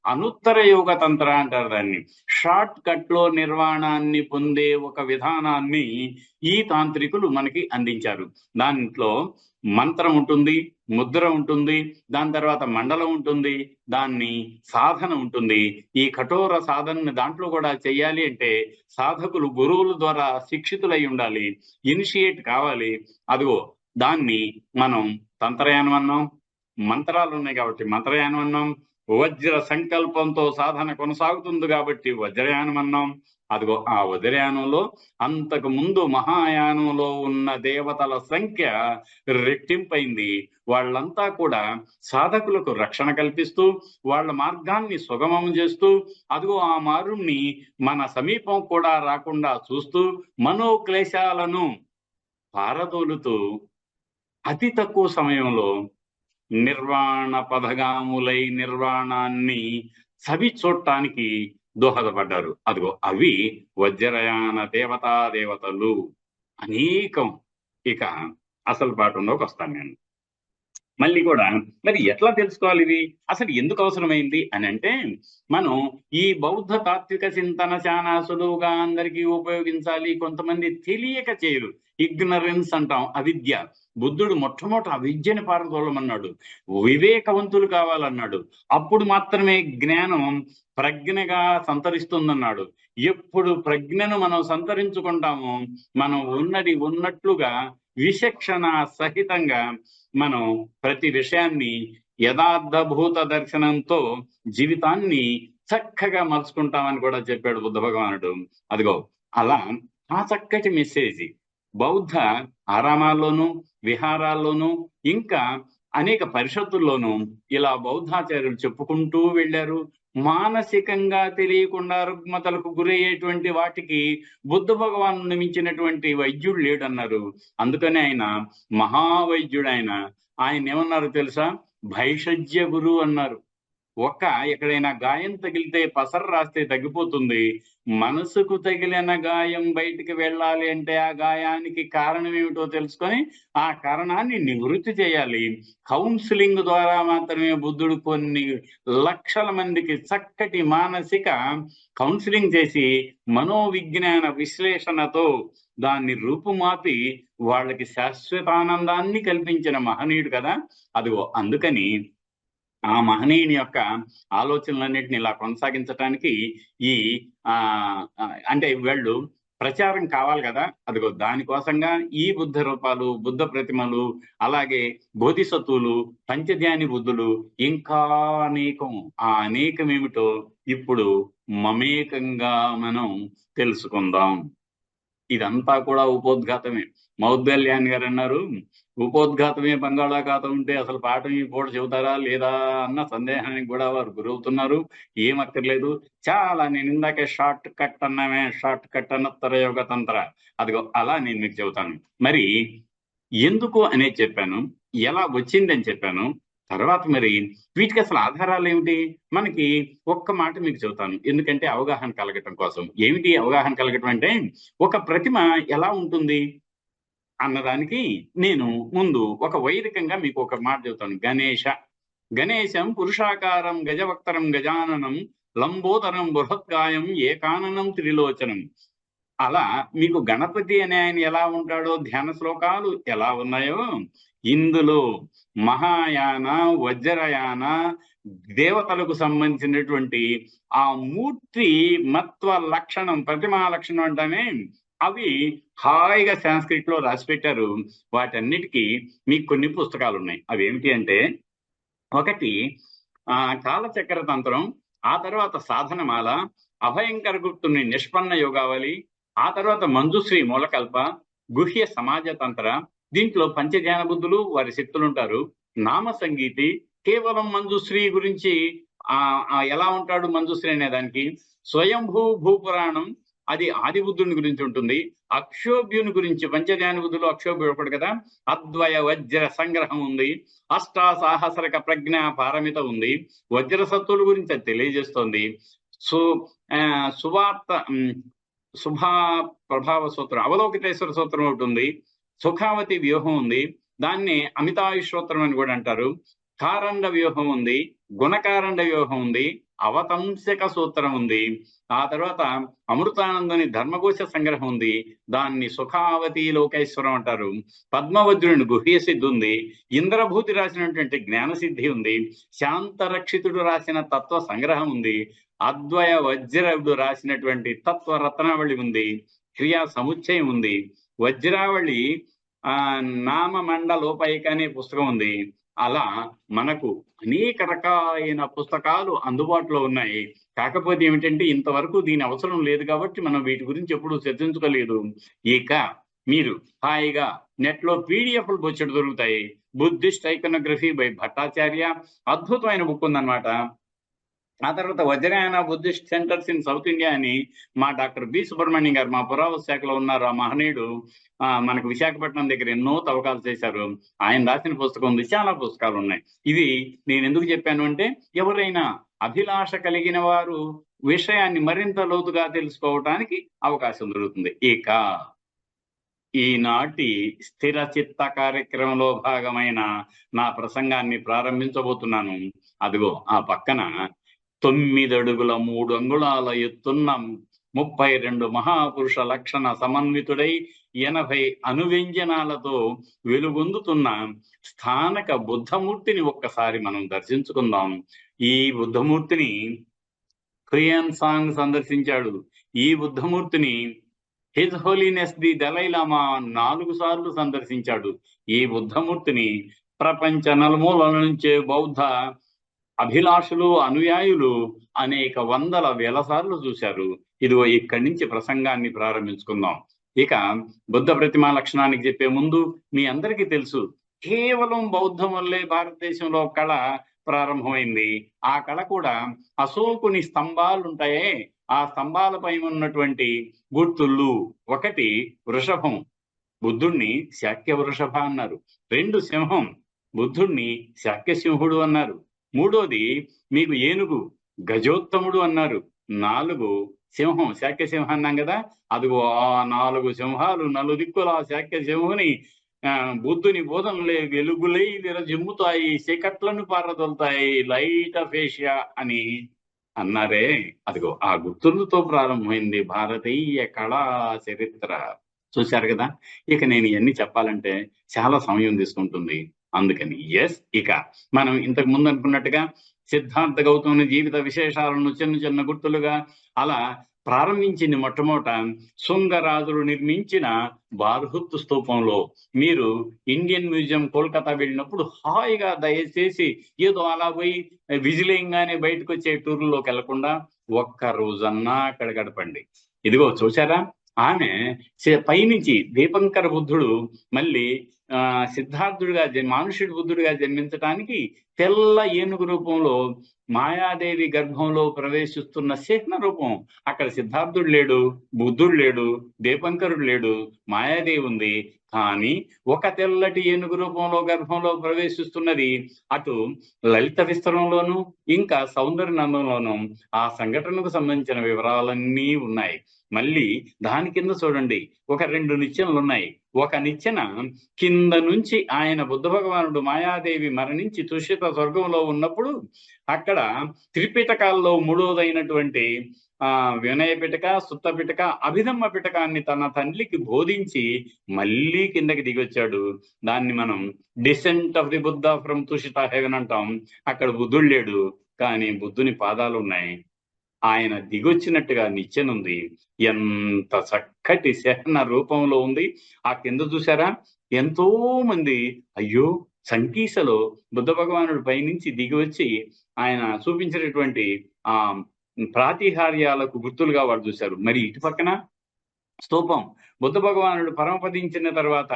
అనుత్తర యోగ తంత్ర అంటారు దాన్ని. షార్ట్ కట్ లో నిర్వాణాన్ని పొందే ఒక విధానాన్ని ఈ తాంత్రికులు మనకి అందించారు. దాంట్లో మంత్రం ఉంటుంది, ముద్ర ఉంటుంది, దాని తర్వాత మండలం ఉంటుంది, దాన్ని సాధన ఉంటుంది. ఈ కఠోర సాధనని దాంట్లో కూడా చెయ్యాలి అంటే సాధకులు గురువుల ద్వారా శిక్షితులై ఉండాలి, ఇనిషియేట్ కావాలి. అదిగో దాన్ని మనం తంత్రయానం అన్నాం. మంత్రాలు ఉన్నాయి కాబట్టి మంత్రయానం అన్నాం. వజ్ర సంకల్పంతో సాధన కొనసాగుతుంది కాబట్టి వజ్రయానం అన్నాం. అదిగో ఆ వజ్రయానంలో అంతకు ముందు మహాయానంలో ఉన్న దేవతల సంఖ్య రెట్టింపైంది. వాళ్ళంతా కూడా సాధకులకు రక్షణ కల్పిస్తూ వాళ్ళ మార్గాన్ని సుగమం చేస్తూ, అదిగో ఆ మారుణ్ణి మన సమీపం కూడా రాకుండా చూస్తూ మనోక్లేశాలను పారదోలుతూ అతి తక్కువ సమయంలో నిర్వాణ పదగాములై నిర్వాణాన్ని చవి చూడటానికి దోహదపడ్డారు. అదిగో అవి వజ్రయాన దేవతలు అనేకం. ఇక అసలు పాఠంలోకి వస్తాను నేను. మళ్ళీ కూడా మరి ఎట్లా తెలుసుకోవాలి ఇది అసలు ఎందుకు అవసరమైంది అని అంటే, మనం ఈ బౌద్ధ తాత్విక చింతన చాలా సులువుగా అందరికీ ఉపయోగించాలి. కొంతమంది తెలియక చేయరు, ఇగ్నరెన్స్ అంటాం, అవిద్య. బుద్ధుడు మొట్టమొదట అవిద్యని పారదోలమన్నాడు, వివేకవంతులు కావాలన్నాడు. అప్పుడు మాత్రమే జ్ఞానం ప్రజ్ఞగా సంతరిస్తుందన్నాడు. ఎప్పుడు ప్రజ్ఞను మనం సంతరించుకుంటామో మనం ఉన్నది ఉన్నట్లుగా విచక్షణ సహితంగా మనం ప్రతి విషయాన్ని యథార్థభూత దర్శనంతో జీవితాన్ని చక్కగా మలుచుకుంటామని కూడా చెప్పాడు బుద్ధ భగవానుడు. అదిగో అలా ఆ చక్కటి మెసేజ్ బౌద్ధ ఆరామాల్లోనూ విహారాల్లోనూ ఇంకా అనేక పరిషత్తుల్లోనూ ఇలా బౌద్ధాచార్యులు చెప్పుకుంటూ వెళ్ళారు. మానసికంగా తెలియకుండా రుగ్మతలకు గురయ్యేటువంటి వాటికి బుద్ధ భగవాను మించినటువంటి వైద్యుడు లేడన్నారు. అందుకని ఆయన మహావైద్యుడు. ఆయన ఏమన్నారు తెలుసా? భైషజ్య గురు అన్నారు. ఎక్కడైనా గాయం తగిలితే పసరు రాస్తే తగ్గిపోతుంది. మనసుకు తగిలిన గాయం బయటికి వెళ్ళాలి అంటే ఆ గాయానికి కారణం ఏమిటో తెలుసుకొని ఆ కారణాన్ని నివృత్తి చేయాలి. కౌన్సిలింగ్ ద్వారా మాత్రమే బుద్ధుడు కొన్ని లక్షల మందికి చక్కటి మానసిక కౌన్సిలింగ్ చేసి మనోవిజ్ఞాన విశ్లేషణతో దాన్ని రూపుమాపి వాళ్ళకి శాశ్వతానందాన్ని కల్పించిన మహనీయుడు కదా. అదిగో అందుకని ఆ మహనీయుని యొక్క ఆలోచనలన్నింటినీ ఇలా కొనసాగించటానికి ఈ అంటే వీళ్ళు ప్రచారం కావాలి కదా. అదిగో దానికోసంగా ఈ బుద్ధ రూపాలు, బుద్ధ ప్రతిమలు, అలాగే బోధిసత్వులు, పంచధ్యాని బుద్ధులు, ఇంకా అనేకం. ఆ అనేకం ఏమిటో ఇప్పుడు మమేకంగా మనం తెలుసుకుందాం. ఇదంతా కూడా ఉపోద్ఘాతమే. మౌద్గల్యాన్ గారు అన్నారు, ఉపోద్ఘాతమే బంగాళాఖాతం ఉంటే అసలు పాఠం ఈ పూట చెబుతారా లేదా అన్న సందేహానికి కూడా వారు గురవుతున్నారు. ఏమక్కర్లేదు, చాలా నేను ఇందాకే షార్ట్ కట్ అన్నామే, షార్ట్ కట్ అన్నత్తర యోగ తంత్ర. అదిగో అలా నేను మీకు చెబుతాను. మరి ఎందుకు అనేది చెప్పాను, ఎలా వచ్చిందని చెప్పాను. తర్వాత మరి వీటికి అసలు ఆధారాలు ఏమిటి? మనకి ఒక్క మాట మీకు చెబుతాను, ఎందుకంటే అవగాహన కలగటం కోసం. ఏమిటి అవగాహన కలగటం అంటే, ఒక ప్రతిమ ఎలా ఉంటుంది అన్నదానికి నేను ముందు ఒక వైదికంగా మీకు ఒక మాట చెబుతాను. గణేశం పురుషాకారం గజవక్తరం గజాననం లంబోదరం బృహత్కాయం ఏకాననం త్రిలోచనం. అలా మీకు గణపతి అనే ఆయన ఎలా ఉంటాడో, ధ్యాన శ్లోకాలు ఎలా ఉన్నాయో, ఇందులో మహాయాన, వజ్రయాన దేవతలకు సంబంధించినటువంటి ఆ మూర్తి మత్వ లక్షణం, ప్రతిమా లక్షణం అంటేనే అవి హాయిగా సాంస్క్రిట్ లో రాసి పెట్టారు. వాటన్నిటికీ మీకు కొన్ని పుస్తకాలు ఉన్నాయి. అవి ఏమిటి అంటే, ఒకటి కాలచక్ర తంత్రం, ఆ తర్వాత సాధనమాల, అభయంకర గుప్తుని నిష్పన్న యోగావళి, ఆ తర్వాత మంజుశ్రీ మూలకల్ప, గుహ్య సమాజ తంత్ర. దీంట్లో పంచధ్యాన బుద్ధులు వారి శక్తులు ఉంటారు. నామ సంగీతి కేవలం మంజుశ్రీ గురించి ఎలా ఉంటాడు మంజుశ్రీ అనే దానికి. స్వయంభూ భూపురాణం, అది ఆది బుద్ధుని గురించి ఉంటుంది. అక్షోభ్యుని గురించి, పంచధ్యాన బుద్ధులు అక్షోభ్యుడు ఒకటి కదా. అద్వయ వజ్ర సంగ్రహం ఉంది. అష్టాసాహస్రక ప్రజ్ఞ పారమిత ఉంది. వజ్ర సత్తుల గురించి అది తెలియజేస్తోంది. సువార్త శుభా ప్రభావ సూత్రం, అవలోకితేశ్వర సూత్రం ఒకటి ఉంది. సుఖావతి వ్యూహం ఉంది, దాన్ని అమితాయుష్రోత్రం అని కూడా అంటారు. కారండ వ్యూహం ఉంది, గుణకారండ వ్యూహం ఉంది, అవతంసక సూత్రం ఉంది. ఆ తర్వాత అమృతానందని ధర్మకోశ సంగ్రహం ఉంది, దాన్ని సుఖావతి లోకేశ్వరం అంటారు. పద్మవజ్రుని గుహ్య సిద్ధి ఉంది. ఇంద్రభూతి రాసినటువంటి జ్ఞానసిద్ధి ఉంది. శాంతరక్షితుడు రాసిన తత్వ సంగ్రహం ఉంది. అద్వయ వజ్రుడు రాసినటువంటి తత్వ రత్నావళి ఉంది. క్రియా సముచ్చయం ఉంది. వజ్రావళి నామమండలోపైక అనే పుస్తకం ఉంది. అలా మనకు అనేక రకాలైన పుస్తకాలు అందుబాటులో ఉన్నాయి. కాకపోతే ఏమిటంటే, ఇంతవరకు దీని అవసరం లేదు కాబట్టి మనం వీటి గురించి ఎప్పుడు చర్చించుకోలేదు. ఇక మీరు హాయిగా నెట్లో పీడిఎఫ్లు బొచ్చడు దొరుకుతాయి. బుద్ధిస్ట్ ఐకనోగ్రఫీ బై భట్టాచార్య, అద్భుతమైన బుక్ ఉందన్నమాట. ఆ తర్వాత Vajrayana Buddhist centres in south India అని మా డాక్టర్ బి సుబ్రహ్మణ్యం గారు, మా పురావస్తు శాఖలో ఉన్నారు. ఆ మహనీయుడు మనకు విశాఖపట్నం దగ్గర ఎన్నో తవ్వకాలు చేశారు. ఆయన రాసిన పుస్తకం ఉంది. చాలా పుస్తకాలు ఉన్నాయి. ఇది నేను ఎందుకు చెప్పాను అంటే, ఎవరైనా అభిలాష కలిగిన వారు విషయాన్ని మరింత లోతుగా తెలుసుకోవడానికి అవకాశం దొరుకుతుంది. ఇక ఈనాటి స్థిర చిత్త కార్యక్రమంలో భాగమైన నా ప్రసంగాన్ని ప్రారంభించబోతున్నాను. అదిగో ఆ పక్కన 9 అడుగుల 3 అంగుళాల ఎత్తున్న 32 మహాపురుష లక్షణ సమన్వితుడై 80 అనువ్యంజనాలతో వెలుగొందుతున్న స్థానక బుద్ధమూర్తిని ఒక్కసారి మనం దర్శించుకుందాం. ఈ బుద్ధమూర్తిని హ్యుయన్ సాంగ్ సందర్శించాడు. ఈ బుద్ధమూర్తిని హిజ్ హోలీనెస్ ది దలైలామా 4 సార్లు సందర్శించాడు. ఈ బుద్ధమూర్తిని ప్రపంచ నలుమూలల నుంచే బౌద్ధ అభిలాషులు, అనుయాయులు అనేక వందల వేల సార్లు చూశారు. ఇదిగో ఇక్కడి నుంచి ప్రసంగాన్ని ప్రారంభించుకుందాం. ఇక బుద్ధ ప్రతిమా లక్షణానికి చెప్పే ముందు మీ అందరికీ తెలుసు, కేవలం బౌద్ధం వల్లే భారతదేశంలో కళ ప్రారంభమైంది. ఆ కళ కూడా అశోకుని స్తంభాలు ఉంటాయే, ఆ స్తంభాలపై ఉన్నటువంటి గుర్తుళ్ళు. ఒకటి వృషభం, బుద్ధుణ్ణి శాక్య వృషభ అన్నారు. 2 సింహం, బుద్ధుణ్ణి శాక్య సింహుడు అన్నారు. 3వది మీకు ఏనుగు, గజోత్తముడు అన్నారు. 4 సింహం, శాక్య సింహం అన్నాం కదా, అదిగో ఆ 4 సింహాలు నలుదిక్కుల శాక్య సింహుని బుద్ధుని బోధనలే వెలుగులై విరజిమ్ముతాయి, చీకట్లను పారదొలుతాయి, లైట్ ఆఫ్ ఏషియా అని అన్నారే. అదిగో ఆ గుర్తులతో ప్రారంభమైంది భారతీయ కళా చరిత్ర. చూశారు కదా. ఇక నేను ఇవన్నీ చెప్పాలంటే చాలా సమయం తీసుకుంటుంది. అందుకని ఇక మనం ఇంతకు ముందు అనుకున్నట్టుగా సిద్ధార్థ గౌతముని జీవిత విశేషాలను చిన్న చిన్న గుర్తులుగా అలా ప్రారంభించింది. మొట్టమొదట శృంగరాజులు నిర్మించిన బార్హుత్ స్తూపంలో. మీరు ఇండియన్ మ్యూజియం కోల్కతా వెళ్ళినప్పుడు హాయిగా దయచేసి ఏదో అలా పోయి విజిలింగ్గానే బయటకు వచ్చే టూర్లోకి వెళ్లకుండా ఒక్క రోజన్నా అక్కడ గడపండి. ఇదిగో చూసారా, ఆమె పైనుంచి దీపంకర బుద్ధుడు మళ్ళీ సిద్ధార్థుడిగా మానుషుడి బుద్ధుడిగా జన్మించడానికి తెల్ల ఏనుగు రూపంలో మాయాదేవి గర్భంలో ప్రవేశిస్తున్న చిహ్న రూపం. అక్కడ సిద్ధార్థుడు లేడు, బుద్ధుడు లేడు, దీపంకరుడు లేడు, మాయాదేవి ఉంది. కానీ ఒక తెల్లటి ఏనుగు రూపంలో గర్భంలో ప్రవేశిస్తున్నది అటు లలిత విస్తరంలోను ఇంకా సౌందర్య నందంలోను ఆ సంఘటనకు సంబంధించిన వివరాలన్నీ ఉన్నాయి. మళ్ళీ దాని కింద చూడండి, ఒక 2 నిచ్చెనలు ఉన్నాయి. ఒక నిచ్చెన కింద నుంచి ఆయన బుద్ధ భగవానుడు మాయాదేవి మరణించి తుషిత స్వర్గంలో ఉన్నప్పుడు అక్కడ త్రిపిటకాల్లో 3వదైనటువంటి వినయ పిటక, సుత్త పిటక, అభిధమ్మ పిటకాన్ని తన తండ్రికి బోధించి మళ్ళీ కిందకి దిగొచ్చాడు. దాన్ని మనం descent of the Buddha from Tushita heaven అంటాం. అక్కడ బుద్ధుడు లేడు, కానీ బుద్ధుని పాదాలు ఉన్నాయి. ఆయన దిగొచ్చినట్టుగా నిచ్చెనుంది. ఎంత చక్కటి శహన రూపంలో ఉంది. ఆ కింద చూసారా, ఎంతో మంది అయ్యో సంకీసలో బుద్ధ భగవానుడు పైనుంచి దిగి వచ్చి ఆయన చూపించినటువంటి ఆ ప్రాతిహార్యాలకు గుర్తులుగా వాళ్ళు చూశారు. మరి ఇటు పక్కన స్తూపం, బుద్ధ భగవానుడు పరమపదించిన తర్వాత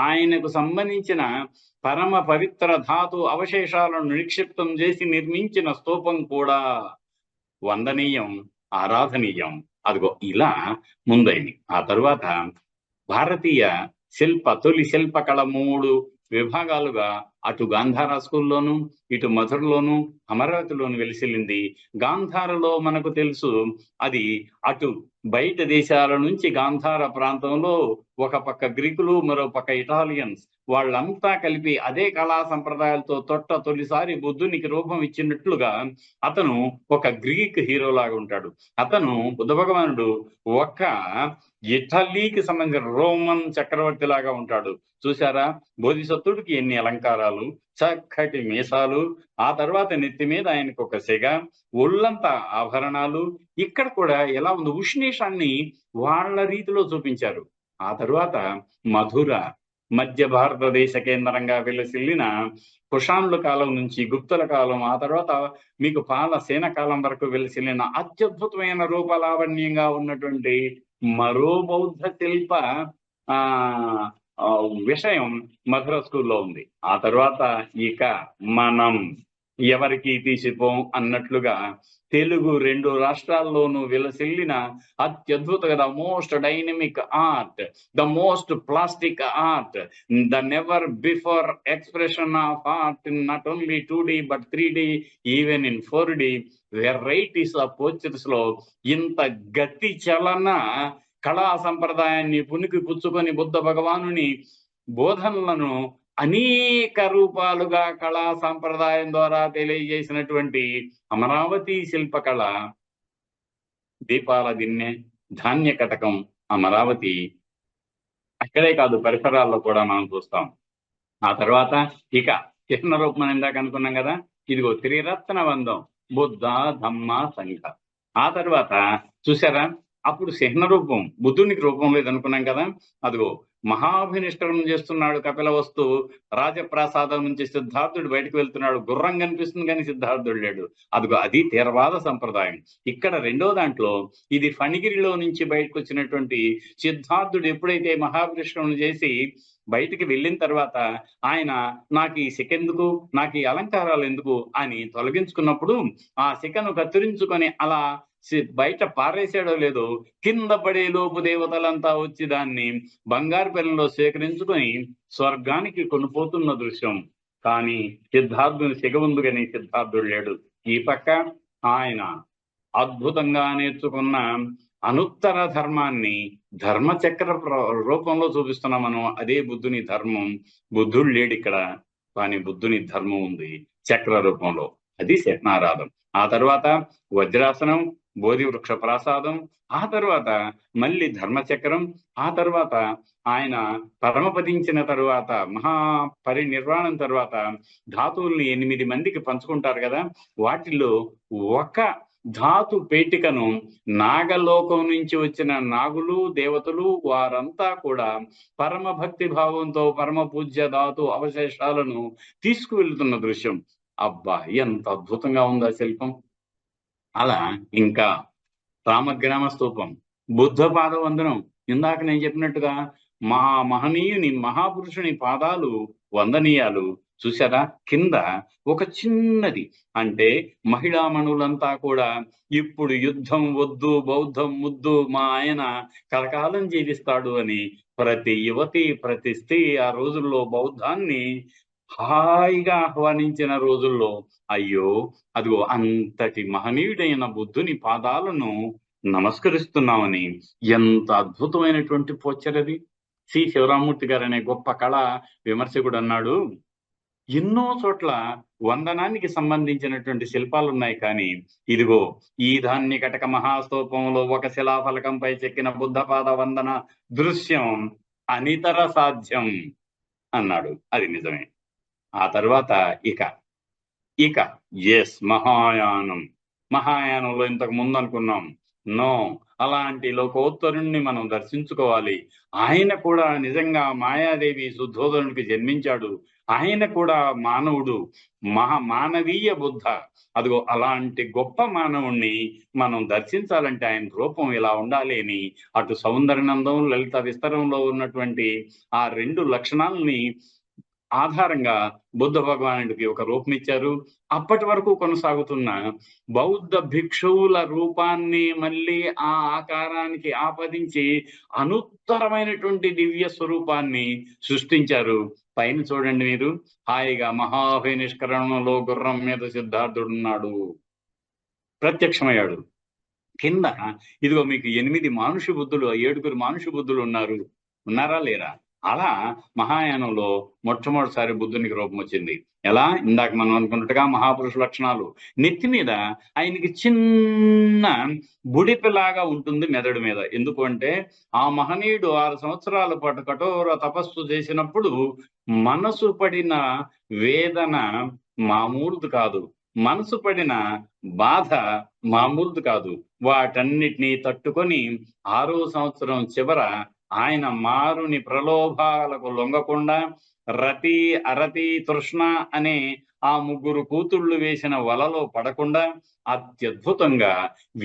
ఆయనకు సంబంధించిన పరమ పవిత్ర ధాతు అవశేషాలను నిక్షిప్తం చేసి నిర్మించిన స్తూపం కూడా వందనీయం, ఆరాధనీయం. అదిగో ఇలా ముందైంది. ఆ తరువాత భారతీయ తొలి శిల్పకళ 3 విభాగాలుగా అటు గాంధార స్కూల్లోను, ఇటు మధురలోను, అమరావతిలోను వెలిసిల్లింది. గాంధారలో మనకు తెలుసు, అది అటు బయట దేశాల నుంచి గాంధార ప్రాంతంలో ఒక పక్క గ్రీకులు, మరో పక్క ఇటాలియన్స్, వాళ్ళంతా కలిపి అదే కళా సంప్రదాయాలతో తొలిసారి బుద్ధునికి రూపం ఇచ్చినట్లుగా అతను ఒక గ్రీక్ హీరోలాగా ఉంటాడు. అతను బుద్ధ భగవానుడు ఒక ఇటలీకి సంబంధించిన రోమన్ చక్రవర్తి లాగా ఉంటాడు. చూసారా, బోధిసత్వుడికి ఎన్ని అలంకారాలు, చక్కటి మీసాలు, ఆ తర్వాత నెత్తి మీద ఆయనకు ఒక సెగ, ఒళ్ళంతా ఆభరణాలు. ఇక్కడ కూడా ఎలా ఉంది, ఉష్ణేషాన్ని వాళ్ళ రీతిలో చూపించారు. ఆ తరువాత మధుర, మధ్య భారతదేశ కేంద్రంగా వెలసిల్లిన కుషానుల కాలం నుంచి గుప్తుల కాలం, ఆ తర్వాత మీకు పాలసేన కాలం వరకు వెలసిల్లిన అత్యద్భుతమైన రూపలావణ్యంగా ఉన్నటువంటి మరో బౌద్ధ శిల్ప విషయం మధుర స్కూల్లో ఉంది. ఆ తర్వాత ఇక మనం ఎవరికి తీసిపోం అన్నట్లుగా తెలుగు 2 రాష్ట్రాల్లోనూ విలసిల్లిన అత్యద్భుత, the most dynamic art, the most plastic art, the never before expression of art in not only 2D but 3D, even in 4D varieties of postures లో ఇంత గతి చలన కళా సంప్రదాయాన్ని పునికి పుచ్చుకొని బుద్ధ భగవానుని బోధనలను అనేక రూపాలుగా కళా సంప్రదాయం ద్వారా తెలియజేసినటువంటి అమరావతి శిల్పకళ, దీపాల దిన్నె, ధాన్య కటకం, అమరావతి అక్కడే కాదు పరిసరాల్లో కూడా మనం చూస్తాం. ఆ తర్వాత ఇక చిహ్న రూపం అని ఇందాక అనుకున్నాం కదా, ఇదిగో త్రిరత్న బంధం, బుద్ధ ధమ్మ సంఘ. ఆ తర్వాత చూసారా, అప్పుడు చిహ్న రూపం, బుద్ధునికి రూపం లేదనుకున్నాం కదా, అదిగో మహాభినిష్కరణం చేస్తున్నాడు కపిలవస్తు, రాజప్రాసాదం నుంచి సిద్ధార్థుడు బయటకు వెళ్తున్నాడు, గుర్రం కనిపిస్తుంది కానీ సిద్ధార్థుడు లేడు. అదిగో అది తీవ్రవాద సంప్రదాయం. ఇక్కడ రెండో దాంట్లో ఇది ఫణిగిరిలో నుంచి బయటకు వచ్చినటువంటి సిద్ధార్థుడు ఎప్పుడైతే మహాభినిష్కరణం చేసి బయటికి వెళ్ళిన తర్వాత ఆయన నాకు ఈ శిఖ ఎందుకు, నాకు ఈ అలంకారాలు ఎందుకు అని తొలగించుకున్నప్పుడు ఆ శిఖను కత్తిరించుకొని అలా బయట పారేసాడో లేదో, కింద పడే లోపు దేవతలంతా వచ్చి దాన్ని బంగారు పెనంలో సేకరించుకొని స్వర్గానికి కొనిపోతున్న దృశ్యం. కానీ సిద్ధార్థుని శిఖ ఉంది కానీ సిద్ధార్థుడు లేడు. ఈ పక్క ఆయన అద్భుతంగా నేర్చుకున్న అనుత్తర ధర్మాన్ని ధర్మచక్ర రూపంలో చూపిస్తున్నాం మనం. అదే బుద్ధుని ధర్మం. బుద్ధుడు లేడు ఇక్కడ, కానీ బుద్ధుని ధర్మం ఉంది చక్ర రూపంలో. అది శహ్నారాధం. ఆ తర్వాత వజ్రాసనం, బోధి వృక్ష ప్రాసాదం, ఆ తర్వాత మళ్ళీ ధర్మచక్రం, ఆ తర్వాత ఆయన పరమపదించిన తరువాత మహాపరినిర్వాణం తర్వాత ధాతువుల్ని 8 మందికి పంచుకుంటారు కదా, వాటిల్లో ఒక ధాతు పేటికను నాగలోకం నుంచి వచ్చిన నాగులు దేవతలు వారంతా కూడా పరమ భక్తి భావంతో పరమ పూజ్య ధాతు అవశేషాలను తీసుకువెళ్తున్న దృశ్యం. అబ్బా, ఎంత అద్భుతంగా ఉందా శిల్పం. అలా ఇంకా రామగ్రామ స్తూపం, బుద్ధ పాద వందనం. ఇందాక నేను చెప్పినట్టుగా మహనీయుని మహాపురుషుని పాదాలు వందనీయాలు. చూసారా, కింద ఒక చిన్నది, అంటే మహిళామణులంతా కూడా ఇప్పుడు యుద్ధం వద్దు, బౌద్ధం ముద్దు, మా ఆయన కలకాలం జీవిస్తాడు అని ప్రతి యువతి ప్రతి స్త్రీ ఆ రోజుల్లో బౌద్ధాన్ని హాయిగా ఆహ్వానించిన రోజుల్లో, అయ్యో అదిగో అంతటి మహనీయుడైన బుద్ధుని పాదాలను నమస్కరిస్తున్నామని ఎంత అద్భుతమైనటువంటి పోచరది. సి శివరామూర్తి గారు అనే గొప్ప కళా విమర్శకుడు అన్నాడు, ఎన్నో చోట్ల వందనానికి సంబంధించినటువంటి శిల్పాలు ఉన్నాయి, కానీ ఇదిగో ఈ ధాన్య కటక మహాస్తూపంలో ఒక శిలాఫలకంపై చెక్కిన బుద్ధపాద వందన దృశ్యం అనితర సాధ్యం అన్నాడు. అది నిజమే. ఆ తర్వాత ఇక ఎస్ మహాయానంలో ఇంతకు ముందు అనుకున్నాం, నో, అలాంటి లోకోత్తరుణ్ణి మనం దర్శించుకోవాలి. ఆయన కూడా నిజంగా మాయాదేవి శుద్ధోదనుడికి జన్మించాడు. ఆయన కూడా మానవుడు, మానవీయ బుద్ధ. అదిగో అలాంటి గొప్ప మానవుణ్ణి మనం దర్శించాలంటే ఆయన రూపం ఇలా ఉండాలి అని అటు సౌందర్యనందం లలిత విస్తరంలో ఉన్నటువంటి ఆ 2 లక్షణాలని ఆధారంగా బుద్ధ భగవానుడికి ఒక రూపం ఇచ్చారు. అప్పటి వరకు కొనసాగుతున్న బౌద్ధ భిక్షువుల రూపాన్ని మళ్ళీ ఆ ఆకారానికి ఆపాదించి అనుత్తరమైనటువంటి దివ్య స్వరూపాన్ని సృష్టించారు. పైన చూడండి మీరు, హాయిగా మహాభినిష్కరణలో గుర్రం మీద సిద్ధార్థుడున్నాడు, ప్రత్యక్షమయ్యాడు. కింద ఇదిగో మీకు 8 మానుష బుద్ధులు, 7 మానుష బుద్ధులు ఉన్నారా లేరా? అలా మహాయానంలో మొట్టమొదటిసారి బుద్ధునికి రూపం వచ్చింది. ఎలా? ఇందాక మనం అనుకున్నట్టుగా మహాపురుష లక్షణాలు. నెత్తి మీద ఆయనకి చిన్న బుడిపిలాగా ఉంటుంది మెదడు మీద. ఎందుకు అంటే ఆ మహనీయుడు 6 సంవత్సరాల పాటు కఠోర తపస్సు చేసినప్పుడు మనసు పడిన వేదన మామూలుది కాదు, మనసు పడిన బాధ మామూలుది కాదు. వాటన్నిటినీ తట్టుకొని 6వ సంవత్సరం చివర ఆయన మారుని ప్రలోభాలకు లొంగకుండా రతి అరతి తృష్ణ అనే ఆ 3 కూతుళ్ళు వేసిన వలలో పడకుండా అత్యద్భుతంగా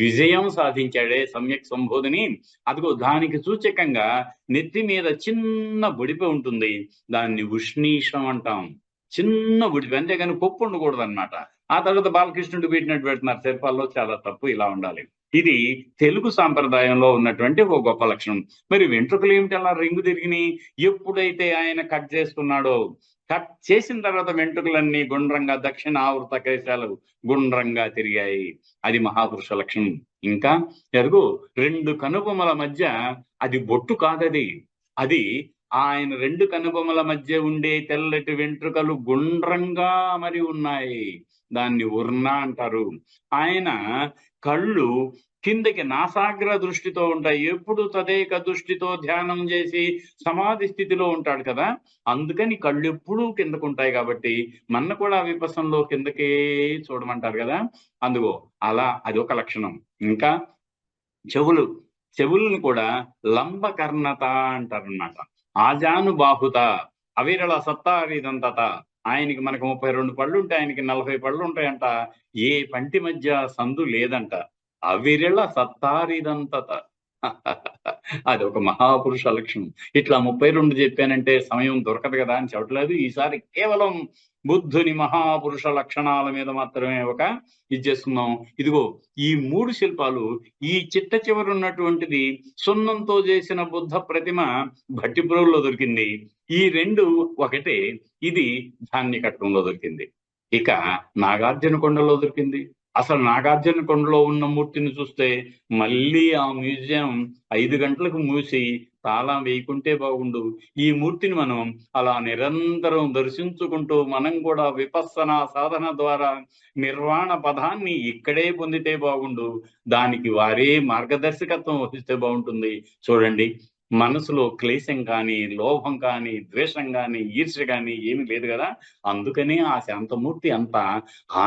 విజయం సాధించాడే సమ్యక్ సంబోధిని. అదిగో దానికి సూచకంగా నెత్తి మీద చిన్న బుడిపి ఉంటుంది, దాన్ని ఉష్ణీషం అంటాం. చిన్న బుడిపి, అంతేగాని కొప్పు ఉండకూడదు అనమాట. ఆ తర్వాత బాలకృష్ణుడు పెట్టినట్టు పెడుతున్నారు శిల్పాల్లో, చాలా తప్పు, ఇలా ఉండాలి. ఇది తెలుగు సాంప్రదాయంలో ఉన్నటువంటి ఒక గొప్ప లక్షణం. మరి వెంట్రుకలు ఏమిటి అలా రింగు తిరిగినాయి? ఎప్పుడైతే ఆయన కట్ చేసుకున్నాడో, కట్ చేసిన తర్వాత వెంట్రుకలన్నీ గుండ్రంగా దక్షిణ ఆవృత కేశాలు గుండ్రంగా తిరిగాయి. అది మహాపురుష లక్షణం. ఇంకా ఎరుగు 2 కనుబొమ్మల మధ్య, అది బొట్టు కాదది, అది ఆయన 2 కనుబొమ్మల మధ్య ఉండే తెల్లటి వెంట్రుకలు గుండ్రంగా మరి ఉన్నాయి. దాన్ని ఉర్ణ అంటారు. ఆయన కళ్ళు కిందకి నాసాగ్ర దృష్టితో ఉంటాయి. ఎప్పుడు తదేక దృష్టితో ధ్యానం చేసి సమాధి స్థితిలో ఉంటాడు కదా, అందుకని కళ్ళు ఎప్పుడూ కిందకు ఉంటాయి. కాబట్టి మన కూడా విపసంలో కిందకే చూడమంటారు కదా, అందుకో అలా అది ఒక లక్షణం. ఇంకా చెవులను కూడా లంబకర్ణత అంటారన్నమాట. ఆజానుబాహుత, అవిరళ సత్తారిదంతత. ఆయనకి మనకు 32 పళ్ళు ఉంటాయి, ఆయనకి 40 పళ్ళు ఉంటాయంట. ఏ పంటి మధ్య సందు లేదంట. అవిరళ సత్తారిదంతత. అది ఒక మహాపురుష లక్షణం. ఇట్లా 32 చెప్పానంటే సమయం దొరకదు కదా అని చెప్పట్లేదు. ఈసారి కేవలం బుద్ధుని మహాపురుష లక్షణాల మీద మాత్రమే ఒక ఇది చేస్తున్నాం. ఇదిగో ఈ 3 శిల్పాలు, ఈ చిట్ట చివరి ఉన్నటువంటిది సున్నంతో చేసిన బుద్ధ ప్రతిమ భట్టిపురంలో దొరికింది. ఈ 2 ఒకటే, ఇది ధాన్యకట్నంలో దొరికింది. ఇక నాగార్జున కొండలో దొరికింది. అసలు నాగార్జున కొండలో ఉన్న మూర్తిని చూస్తే మళ్ళీ ఆ మ్యూజియం 5 గంటలకు మూసి తాళం వేయకుంటే బాగుండు. ఈ మూర్తిని మనం అలా నిరంతరం దర్శించుకుంటూ మనం కూడా విపස්සనా సాధన ద్వారా నిర్వాణ పదాన్ని ఇక్కడే పొందితే బాగుండు. దానికి వారే మార్గదర్శకత్వం వహిస్తే బాగుంటుంది. చూడండి, మనసులో క్లేశం కానీ, లోభం కానీ, ద్వేషం కానీ, ఈర్ష్య కానీ ఏమీ లేదు కదా. అందుకని ఆ శాంతమూర్తి అంత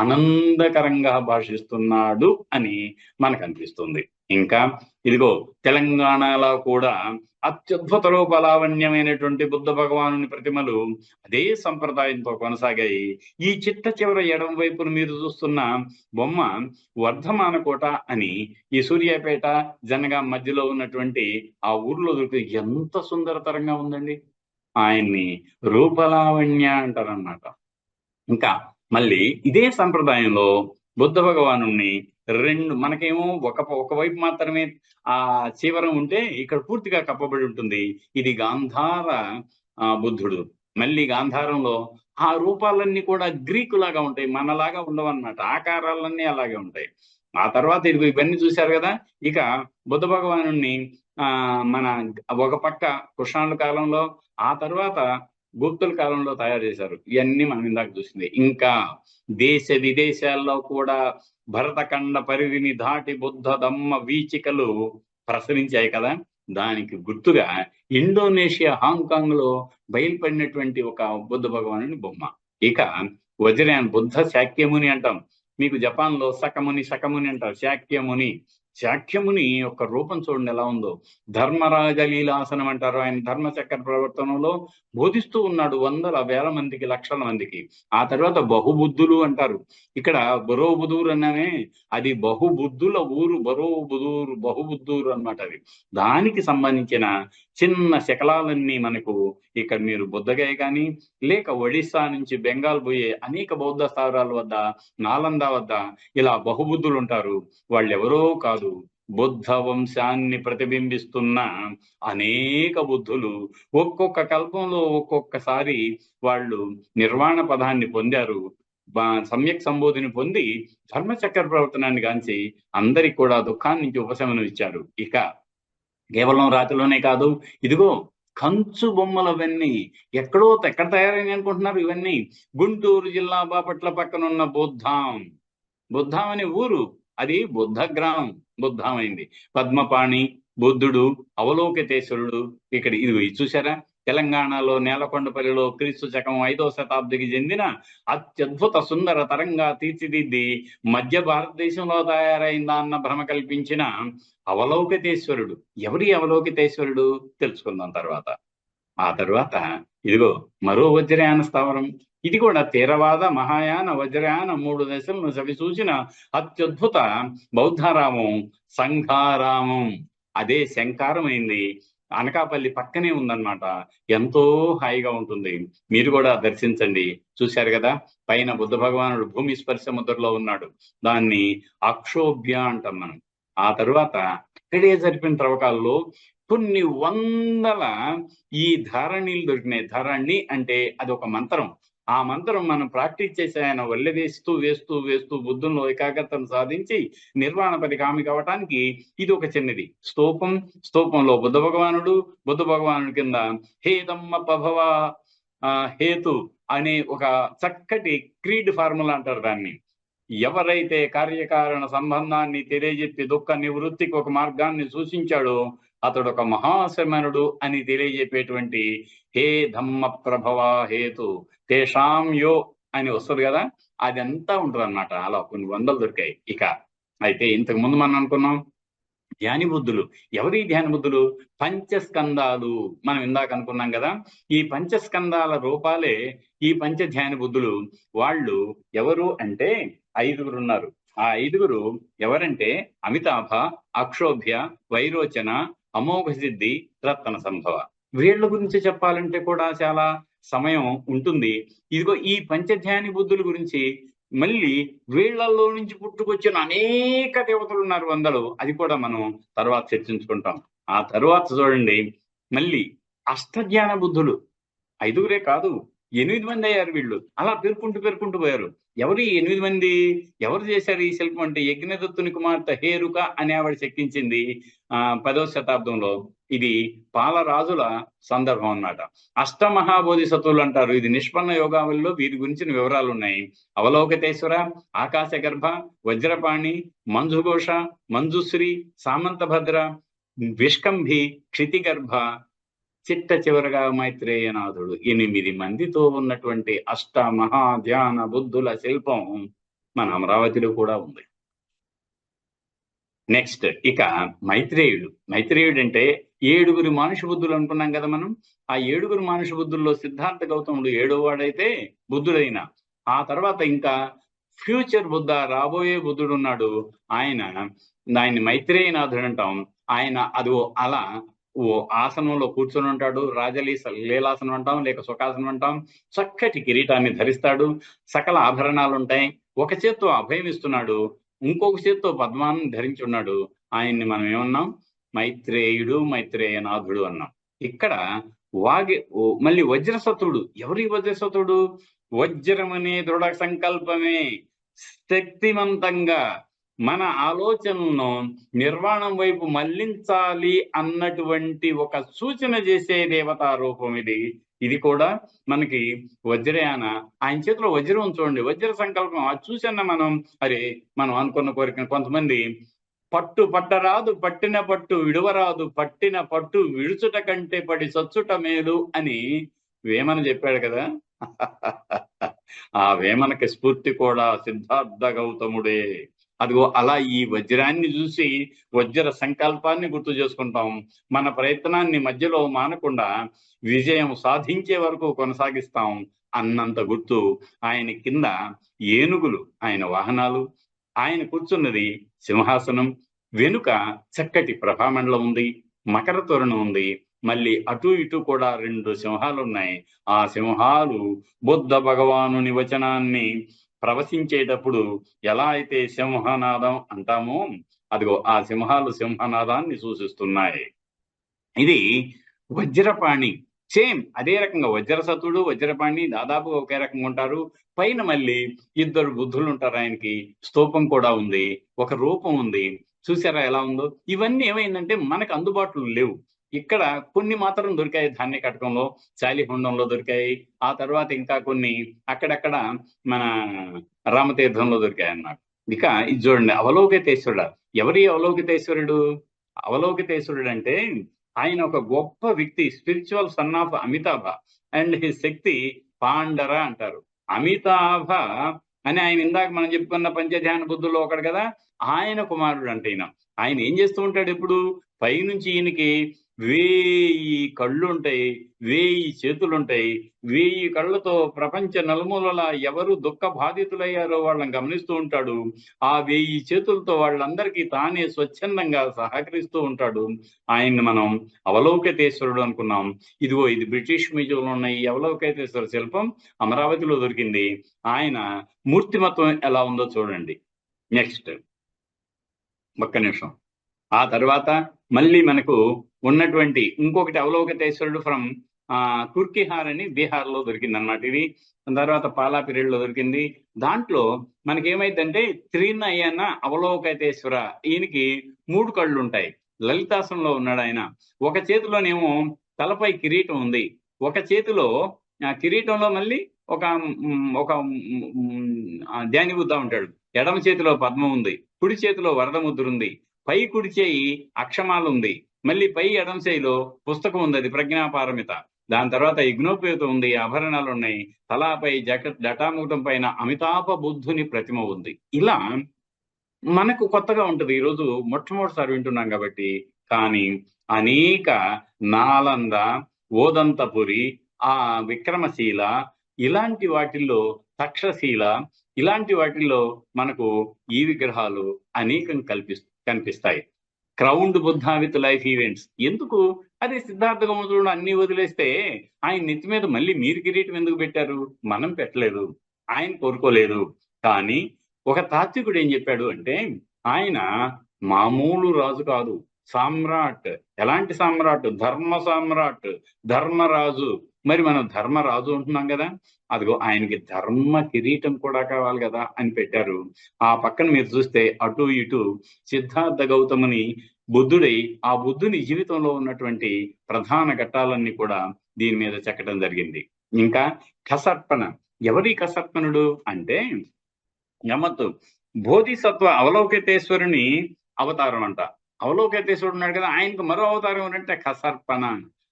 ఆనందకరంగా భాషిస్తున్నాడు అని మనకు అనిపిస్తుంది. ఇంకా ఇదిగో తెలంగాణలో కూడా అత్యద్భుత రూపలావణ్యమైనటువంటి బుద్ధ భగవానుని ప్రతిమలు అదే సంప్రదాయంతో కొనసాగాయి. ఈ చిట్ట చివర ఎడమ వైపున మీరు చూస్తున్న బొమ్మ వర్ధమానకోట అని, ఈ సూర్యాపేట జనగాం మధ్యలో ఉన్నటువంటి ఆ ఊర్లో దొరికి ఎంత సుందరతరంగా ఉందండి. ఆయన్ని రూపలావణ్య అంటారన్నమాట. ఇంకా మళ్ళీ ఇదే సంప్రదాయంలో బుద్ధ భగవాను మనకేమో ఒకవైపు మాత్రమే ఆ చీవరం ఉంటే, ఇక్కడ పూర్తిగా కప్పబడి ఉంటుంది. ఇది గాంధార బుద్ధుడు. మళ్ళీ గాంధారంలో ఆ రూపాలన్నీ కూడా గ్రీకు లాగా ఉంటాయి, మనలాగా ఉండవన్నమాట. ఆకారాలన్నీ అలాగే ఉంటాయి. ఆ తర్వాత ఇవన్నీ చూశారు కదా. ఇక బుద్ధ భగవాను మన ఒక పక్క కృష్ణాల కాలంలో, ఆ తర్వాత గుప్తుల కాలంలో తయారు చేశారు. ఇవన్నీ మనం ఇందాక చూసింది. ఇంకా దేశ విదేశాల్లో కూడా భరతఖండ పరిధిని దాటి బుద్ధ ధమ్మ వీచికలు ప్రసరించాయి కదా. దానికి గుర్తుగా ఇండోనేషియా హాంకాంగ్ లో బయలుపడినటువంటి ఒక బుద్ధ భగవానుని బొమ్మ. ఇక వజ్రయాన్ బుద్ధ శాక్యముని అంటాం. మీకు జపాన్ లో శకముని అంటారు. శాక్యముని యొక్క రూపం చూడండి ఎలా ఉందో. ధర్మరాజ లీలాసనం అంటారు. ఆయన ధర్మచక్ర ప్రవర్తనలో బోధిస్తూ ఉన్నాడు వందల వేల మందికి, లక్షల మందికి. ఆ తర్వాత బహుబుద్ధులు అంటారు. ఇక్కడ బరోబుదూర్ అన్నామే, అది బహుబుద్ధుల ఊరు. బహుబుద్ధూరు అన్నమాట. అది దానికి సంబంధించిన చిన్న శకలాలన్నీ మనకు ఇక్కడ మీరు బుద్ధగయ కానీ, లేక ఒడిస్సా నుంచి బెంగాల్ పోయే అనేక బౌద్ధ స్థావరాల వద్ద, నాలంద వద్ద ఇలా బహుబుద్ధులు ఉంటారు. వాళ్ళెవరో కాదు, బుద్ధ వంశాన్ని ప్రతిబింబిస్తున్న అనేక బుద్ధులు. ఒక్కొక్క కల్పంలో ఒక్కొక్కసారి వాళ్ళు నిర్వాణ పదాన్ని పొందారు, సమ్యక్ సంబోధిని పొంది ధర్మచక్ర ప్రవర్తనాన్ని గాంచి అందరికి కూడా దుఃఖాన్ని నుంచి ఉపశమనం ఇచ్చారు. ఇక కేవలం రాతిలోనే కాదు, ఇదిగో కంచు బొమ్మలవన్నీ ఎక్కడ తయారైన అనుకుంటున్నారు. ఇవన్నీ గుంటూరు జిల్లా బాపట్ల పక్కనున్న బుద్ధాం అనే ఊరు, అది బుద్ధగ్రామం, బుద్ధమైంది. పద్మపాణి, బుద్ధుడు, అవలోకితేశ్వరుడు. ఇక్కడ ఇది చూసారా, తెలంగాణలో నేలకొండపల్లిలో క్రీస్తు శకం 5వ శతాబ్దికి చెందిన అత్యద్భుత సుందర తరంగా తీర్చిదిద్ది మధ్య భారతదేశంలో తయారైందా అన్న భ్రమ కల్పించిన అవలోకితేశ్వరుడు. ఎవరి అవలోకితేశ్వరుడు తెలుసుకుందాం తర్వాత. ఆ తర్వాత ఇదిగో మరో వజ్రయాన స్థావరం. ఇది కూడా థేరవాద, మహాయాన, వజ్రయాన 3 దశలను సవిసూచిన అత్యద్భుత బౌద్ధారామం, సంఘారామం. అదే శంకారమైంది. అనకాపల్లి పక్కనే ఉందన్నమాట. ఎంతో హాయిగా ఉంటుంది. మీరు కూడా దర్శించండి. చూశారు కదా, పైన బుద్ధ భగవానుడు భూమి స్పర్శ ముద్రలో ఉన్నాడు. దాన్ని అక్షోభ్య అంటాం మనం. ఆ తరువాత ఇక్కడే జరిపిన త్రవ్వకాల్లో కొన్ని వందల ఈ ధారణీలు దొరికినాయి. ధారణి అంటే అది ఒక మంత్రం. ఆ మంత్రం మనం ప్రాక్టీస్ చేసి ఆయన వల్లె వేస్తూ వేస్తూ వేస్తూ బుద్ధుల్లో ఏకాగ్రతను సాధించి నిర్వాణ పరికామి కావటానికి ఇది ఒక చిన్నది స్తూపం. స్తూపంలో బుద్ధ భగవానుడి కింద హేతమ్మ ప్రభవ హేతు అనే ఒక చక్కటి క్రీడ్ ఫార్ములా అంటారు దాన్ని. ఎవరైతే కార్యకారణ సంబంధాన్ని తెలియజెప్పి దుఃఖ నివృత్తికి ఒక మార్గాన్ని సూచించాడో అతడు ఒక మహాశమనుడు అని తెలియజెప్పేటువంటి హే ధమ్మ ప్రభవ హేతు తేషాం యో అని వస్తుంది కదా, అదంతా ఉంటుంది అన్నమాట. అలా కొన్ని వందలు దొరికాయి. ఇక అయితే ఇంతకు ముందు మనం అనుకున్నాం ధ్యాని బుద్ధులు. ఎవరి ధ్యాన బుద్ధులు? పంచస్కందాలు. మనం ఇందాక అనుకున్నాం కదా, ఈ పంచస్కందాల రూపాలే ఈ పంచ ధ్యాన బుద్ధులు. వాళ్ళు ఎవరు అంటే 5 ఉన్నారు. ఆ 5 ఎవరంటే అమితాభ, అక్షోభ్య, వైరోచన, అమోఘ సిద్ధి, రత్న సంభవ. వీళ్ళ గురించి చెప్పాలంటే కూడా చాలా సమయం ఉంటుంది. ఇదిగో ఈ పంచధ్యాని బుద్ధుల గురించి మళ్ళీ వీళ్లలో నుంచి పుట్టుకొచ్చిన అనేక దేవతలు ఉన్నారు, వందలు. అది కూడా మనం తర్వాత చర్చించుకుంటాం. ఆ తరువాత చూడండి, మళ్ళీ అష్టజ్ఞాన బుద్ధులు 5 కాదు, 8 మంది అయ్యారు వీళ్ళు. అలా పేర్కొంటూ పోయారు. ఎవరు 8 మంది? ఎవరు చేశారు ఈ శిల్పం అంటే యజ్ఞదత్తుని కుమార్తె హేరుక అనే ఆవిడ చెక్కించింది 10వ శతాబ్దంలో. ఇది పాలరాజుల సందర్భం అన్నమాట. అష్టమహాబోధిసత్వులు అంటారు. ఇది నిష్పన్న యోగావళిలో వీరి గురించిన వివరాలు ఉన్నాయి. అవలోకితేశ్వర, ఆకాశ గర్భ, వజ్రపాణి, మంజుఘోష, మంజుశ్రీ, సామంతభద్ర, విష్కంభి, క్షితిగర్భ, చిట్ట చివరగా మైత్రేయనాథుడు. 8 మందితో ఉన్నటువంటి అష్ట మహాధ్యాన బుద్ధుల శిల్పం మన అమరావతిలో కూడా ఉంది. నెక్స్ట్ ఇక మైత్రేయుడు అంటే 7 మానుష బుద్ధులు అనుకున్నాం కదా మనం. ఆ 7 మానుష బుద్ధుల్లో సిద్ధార్థ గౌతముడు 7వ వాడైతే బుద్ధుడైన. ఆ తర్వాత ఇంకా ఫ్యూచర్ బుద్ధ, రాబోయే బుద్ధుడు ఉన్నాడు. ఆయన్ని మైత్రేయనాథుడు అంటాం. ఆయన అదో అలా ఓ ఆసనంలో కూర్చొని ఉంటాడు. లీలాసనం అంటాం, లేక సుఖాసనం అంటాం. చక్కటి కిరీటాన్ని ధరిస్తాడు. సకల ఆభరణాలు ఉంటాయి. ఒక చేత్తో అభయం ఇస్తున్నాడు, ఇంకొక చేత్తో పద్మాన్ని ధరించి ఉన్నాడు. ఆయన్ని మనం ఏమన్నాం? మైత్రేయనాథుడు అన్నాం. ఇక్కడ మళ్ళీ వజ్రసతుడు. ఎవరి వజ్రసతుడు? వజ్రమనే దృఢ సంకల్పమే శక్తివంతంగా మన ఆలోచనలను నిర్వాణం వైపు మళ్లించాలి అన్నటువంటి ఒక సూచన చేసే దేవతా రూపం ఇది కూడా మనకి వజ్రయాన. ఆయన చేతిలో వజ్రం చూడండి, వజ్ర సంకల్పం. అది చూసన్న మనం అనుకున్న కోరిక. కొంతమంది పట్టరాదు పట్టిన పట్టు విడువరాదు, పట్టిన పట్టు విడుచుట కంటే పడి సచ్చుట మేలు అని వేమన చెప్పాడు కదా. ఆ వేమనకి స్ఫూర్తి కూడా సిద్ధార్థ గౌతముడే. అదిగో అలా ఈ వజ్రాన్ని చూసి వజ్ర సంకల్పాన్ని గుర్తు చేసుకుంటాం. మన ప్రయత్నాన్ని మధ్యలో మానకుండా విజయం సాధించే వరకు కొనసాగిస్తాం అన్నంత గుర్తు. ఆయన కింద ఏనుగులు ఆయన వాహనాలు, ఆయన కూర్చున్నది సింహాసనం, వెనుక చక్కటి ప్రభామండలం ఉంది, మకర తోరణం ఉంది. మళ్ళీ అటు ఇటు కూడా 2 సింహాలు ఉన్నాయి. ఆ సింహాలు బుద్ధ భగవానుని వచనాన్ని ప్రవశించేటప్పుడు ఎలా అయితే సింహనాదం అంటామో, అదిగో ఆ సింహాలు సింహనాదాన్ని సూచిస్తున్నాయి. ఇది వజ్రపాణి. సేమ్ అదే రకంగా వజ్రసతుడు, వజ్రపాణి దాదాపుగా ఒకే రకంగా ఉంటారు. పైన మళ్ళీ 2 బుద్ధులు ఉంటారు. ఆయనకి స్తూపం కూడా ఉంది, ఒక రూపం ఉంది. చూసారా ఎలా ఉందో? ఇవన్నీ ఏమైందంటే మనకు అందుబాటులో లేవు. ఇక్కడ కొన్ని మాత్రం దొరికాయి. ధాన్య కటకంలో, శాలిహొండంలో దొరికాయి. ఆ తర్వాత ఇంకా కొన్ని అక్కడక్కడ మన రామతీర్థంలో దొరికాయి అన్నమాట. ఇక ఇది చూడండి, అవలోకితేశ్వరుడు. ఎవరి అవలోకితేశ్వరుడు? అవలోకితేశ్వరుడు అంటే ఆయన ఒక గొప్ప వ్యక్తి, spiritual son of Amitabha and his shakti Pandara అంటారు. అమితాభ అని ఆయన ఇందాక మనం చెప్పుకున్న పంచధ్యాన బుద్ధుల్లో ఒకడు కదా, ఆయన కుమారుడు అంటే ఆయన ఏం చేస్తూ ఉంటాడు? ఇప్పుడు పైనుంచి ఈయనకి 1000 కళ్ళుంటాయి, 1000 చేతులుంటాయి. 1000 కళ్ళతో ప్రపంచ నలుమూలల ఎవరు దుఃఖ బాధితులయ్యారో వాళ్ళని గమనిస్తూ ఉంటాడు. ఆ 1000 చేతులతో వాళ్ళందరికీ తానే స్వచ్ఛందంగా సహకరిస్తూ ఉంటాడు. ఆయన్ని మనం అవలోకితేశ్వరుడు అనుకున్నాం. ఇదిగో ఇది బ్రిటిష్ మ్యూజియంలో ఉన్న ఈ అవలోకితేశ్వర శిల్పం అమరావతిలో దొరికింది. ఆయన మూర్తిమత్వం ఎలా ఉందో చూడండి. నెక్స్ట్ ఒక్క నిమిషం. ఆ తర్వాత మళ్ళీ మనకు ఉన్నటువంటి ఇంకొకటి అవలోకితేశ్వరుడు ఫ్రమ్ కుర్కిహార్ అని బీహార్లో దొరికింది అనమాట. ఇది తర్వాత పాలా పీరియడ్ లో దొరికింది. దాంట్లో మనకేమైందంటే త్రినయన అవలోకితేశ్వర, ఈయనకి 3 కళ్ళు ఉంటాయి. లలితాసనంలో ఉన్నాడు ఆయన. ఒక చేతిలోనేమో తలపై కిరీటం ఉంది, ఒక చేతిలో కిరీటంలో మళ్ళీ ఒక ధ్యాని బుద్ధ ఉంటాడు. ఎడమ చేతిలో పద్మం ఉంది, కుడి చేతిలో వరద ముద్ర ఉంది, పై కుడి చేయి అక్షమాల ఉంది, మళ్ళీ పై ఎడమ చేయిలో పుస్తకం ఉంది, అది ప్రజ్ఞాపారమిత. దాని తర్వాత యజ్ఞోపేతం ఉంది, ఆభరణాలు ఉన్నాయి, తలాపై జటాముఖం పైన అమితాభ బుద్ధుని ప్రతిమ ఉంది. ఇలా మనకు కొత్తగా ఉంటుంది, ఈరోజు మొట్టమొదటిసారి వింటున్నాం కాబట్టి. కానీ అనేక నాలంద, ఓదంతపురి, విక్రమశీల, ఇలాంటి వాటిల్లో తక్షశీల, ఇలాంటి వాటిల్లో మనకు ఈ విగ్రహాలు అనేకం కనిపిస్తాయి. Crowned Buddha with life events. ఎందుకు? అది సిద్ధార్థ గౌతముడు అన్ని వదిలేస్తే ఆయన నెత్తి మీద మళ్ళీ మీరు కిరీటం ఎందుకు పెట్టారు? మనం పెట్టలేదు, ఆయన కోరుకోలేదు. కానీ ఒక తాత్వికుడు ఏం చెప్పాడు అంటే, ఆయన మామూలు రాజు కాదు, సామ్రాట్. ఎలాంటి సామ్రాట్? ధర్మ సామ్రాట్, ధర్మరాజు. మరి మనం ధర్మరాజు ఉంటున్నాం కదా, అదిగో ఆయనకి ధర్మ కిరీటం కూడా కావాలి కదా అని పెట్టారు. ఆ పక్కన మీరు చూస్తే అటు ఇటు సిద్ధార్థ గౌతముని బుద్ధుడై ఆ బుద్ధుని జీవితంలో ఉన్నటువంటి ప్రధాన ఘట్టాలన్నీ కూడా దీని మీద చెక్కడం జరిగింది. ఇంకా కసర్పణ. ఎవరి కసర్పణుడు అంటే గమ్మత్తు, బోధిసత్వ అవలోకితేశ్వరుని అవతారం అంట. అవలోకితేశ్వరుడు ఉన్నాడు కదా, ఆయనకు మరో అవతారం ఏంటంటే కసర్పణ.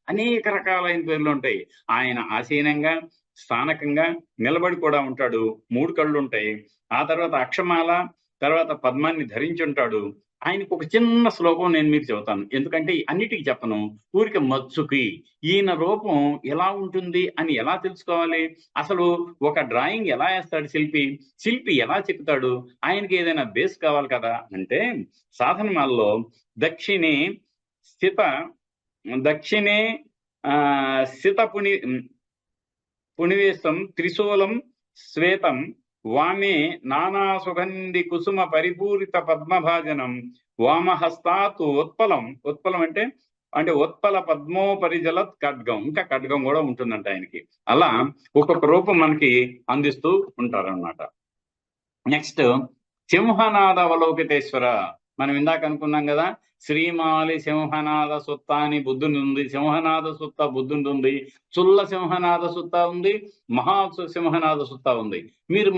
అనేక రకాలైన పేర్లు ఉంటాయి. ఆయన ఆసీనంగా స్థానకంగా నిలబడి కూడా ఉంటాడు, 3 కళ్ళు ఉంటాయి. ఆ తర్వాత అక్షమాల, తర్వాత పద్మాన్ని ధరించి ఉంటాడు. ఆయనకు ఒక చిన్న శ్లోకం నేను మీకు చెబుతాను, ఎందుకంటే అన్నిటికీ చెప్పను, ఊరికి మచ్చుకి. ఈయన రూపం ఎలా ఉంటుంది అని ఎలా తెలుసుకోవాలి? అసలు ఒక డ్రాయింగ్ ఎలా వేస్తాడు శిల్పి ఎలా చెప్తాడు? ఆయనకి ఏదైనా బేస్ కావాలి కదా అంటే, సాధనమాలలో దక్షిణే స్థిత పుణివేశం త్రిశూలం శ్వేతం వామే నానా సుగంధి కుసుమ పరిపూరిత పద్మభాజనం వామహస్తాత్ ఉత్పలం అంటే ఉత్పల పద్మోపరిజలత్ ఖడ్గం. ఇంకా ఖడ్గం కూడా ఉంటుందంట ఆయనకి. అలా ఒక్కొక్క రూపం మనకి అందిస్తూ ఉంటారన్నమాట. నెక్స్ట్ సింహనాద అవలోకితేశ్వర. మనం ఇందాక అనుకున్నాం కదా, శ్రీమాలి సింహనాద సుత్త అని బుద్ధుని ఉంది, సింహనాద సుత్త బుద్ధుని ఉంది, చుల్ల సింహనాద సుత్త ఉంది, మహా సింహనాద సుత్త ఉంది.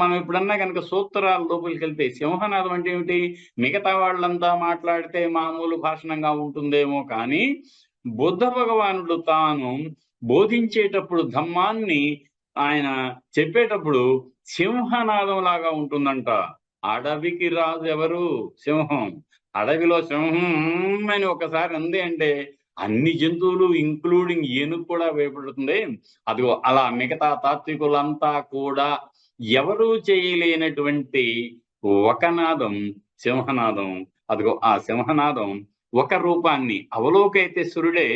మనం ఇప్పుడన్నా కనుక సూత్రాల లోపలికి వెళ్తే సింహనాదం అంటే ఏమిటి? మిగతా వాళ్ళంతా మాట్లాడితే మామూలు భాషణంగా ఉంటుందేమో, కానీ బుద్ధ భగవానుడు తాను బోధించేటప్పుడు ధమ్మాన్ని ఆయన చెప్పేటప్పుడు సింహనాదం లాగా ఉంటుందంట. అడవికి రాజు ఎవరు? సింహం. అడవిలో సింహం అని ఒకసారి అంది అంటే అన్ని జంతువులు ఇంక్లూడింగ్ ఏనుగు కూడా భయపడుతుంది. అదిగో అలా మిగతా తాత్వికులంతా కూడా ఎవరూ చేయలేనటువంటి ఒక నాదం సింహనాదం. అదిగో ఆ సింహనాదం ఒక రూపాన్ని అవలోకితేశ్వరుడే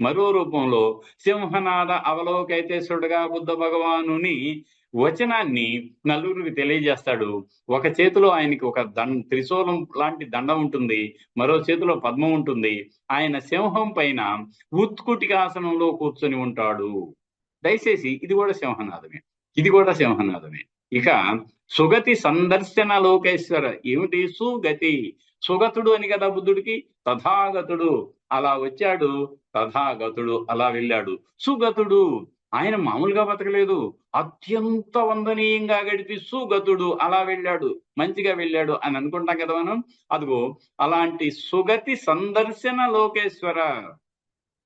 మరో రూపంలో సింహనాద అవలోకితేశ్వరుడుగా బుద్ధ భగవానుని వచనాన్ని నలుగురికి తెలియజేస్తాడు. ఒక చేతిలో ఆయనకి ఒక త్రిశూలం లాంటి దండం ఉంటుంది, మరో చేతిలో పద్మం ఉంటుంది. ఆయన సింహం పైన ఉత్కుటికాసనంలో కూర్చొని ఉంటాడు. దయచేసి ఇది కూడా సింహనాదమే. ఇక సుగతి సందర్శన లోకేశ్వర. ఏమిటి సుగతి? సుగతుడు అని కదా బుద్ధుడికి. తథాగతుడు అలా వచ్చాడు, తథాగతుడు అలా వెళ్ళాడు. సుగతుడు ఆయన మామూలుగా బతకలేదు, అత్యంత వందనీయంగా గడిపి సుగతుడు అలా వెళ్ళాడు, మంచిగా వెళ్ళాడు అని అనుకుంటాం కదా మనం. అదిగో అలాంటి సుగతి సందర్శన లోకేశ్వర.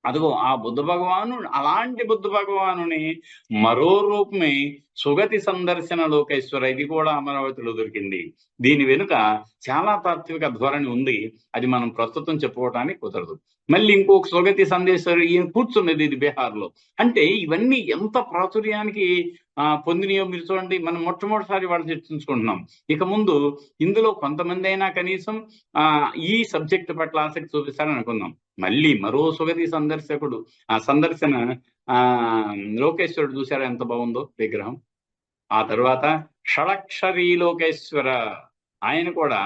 అదిగో ఆ బుద్ధ భగవాను, అలాంటి బుద్ధ భగవానుని మరో రూపమే సుగతి సందర్శన లోకేశ్వర. ఇది కూడా అమరావతిలో దొరికింది. దీని వెనుక చాలా తాత్విక ధోరణి ఉంది, అది మనం ప్రస్తుతం చెప్పుకోవటానికి కుదరదు. మళ్ళీ ఇంకొక స్వగతి సందేశ్వరి ఈయన కూర్చున్నది ఇది బీహార్లో. అంటే ఇవన్నీ ఎంత ప్రాచుర్యానికి పొందినయో మీరు చూడండి. మనం మొట్టమొదటిసారి వాళ్ళు చర్చించుకుంటున్నాం. ఇక ముందు ఇందులో కొంతమంది అయినా కనీసం ఈ సబ్జెక్ట్ పట్ల ఆసక్తి చూపిస్తారని అనుకుందాం. మళ్ళీ మరో స్వగతి సందర్శన లోకేశ్వరుడు చూసారా ఎంత బాగుందో విగ్రహం. ఆ తర్వాత షడక్షరీ లోకేశ్వర, ఆయన కూడా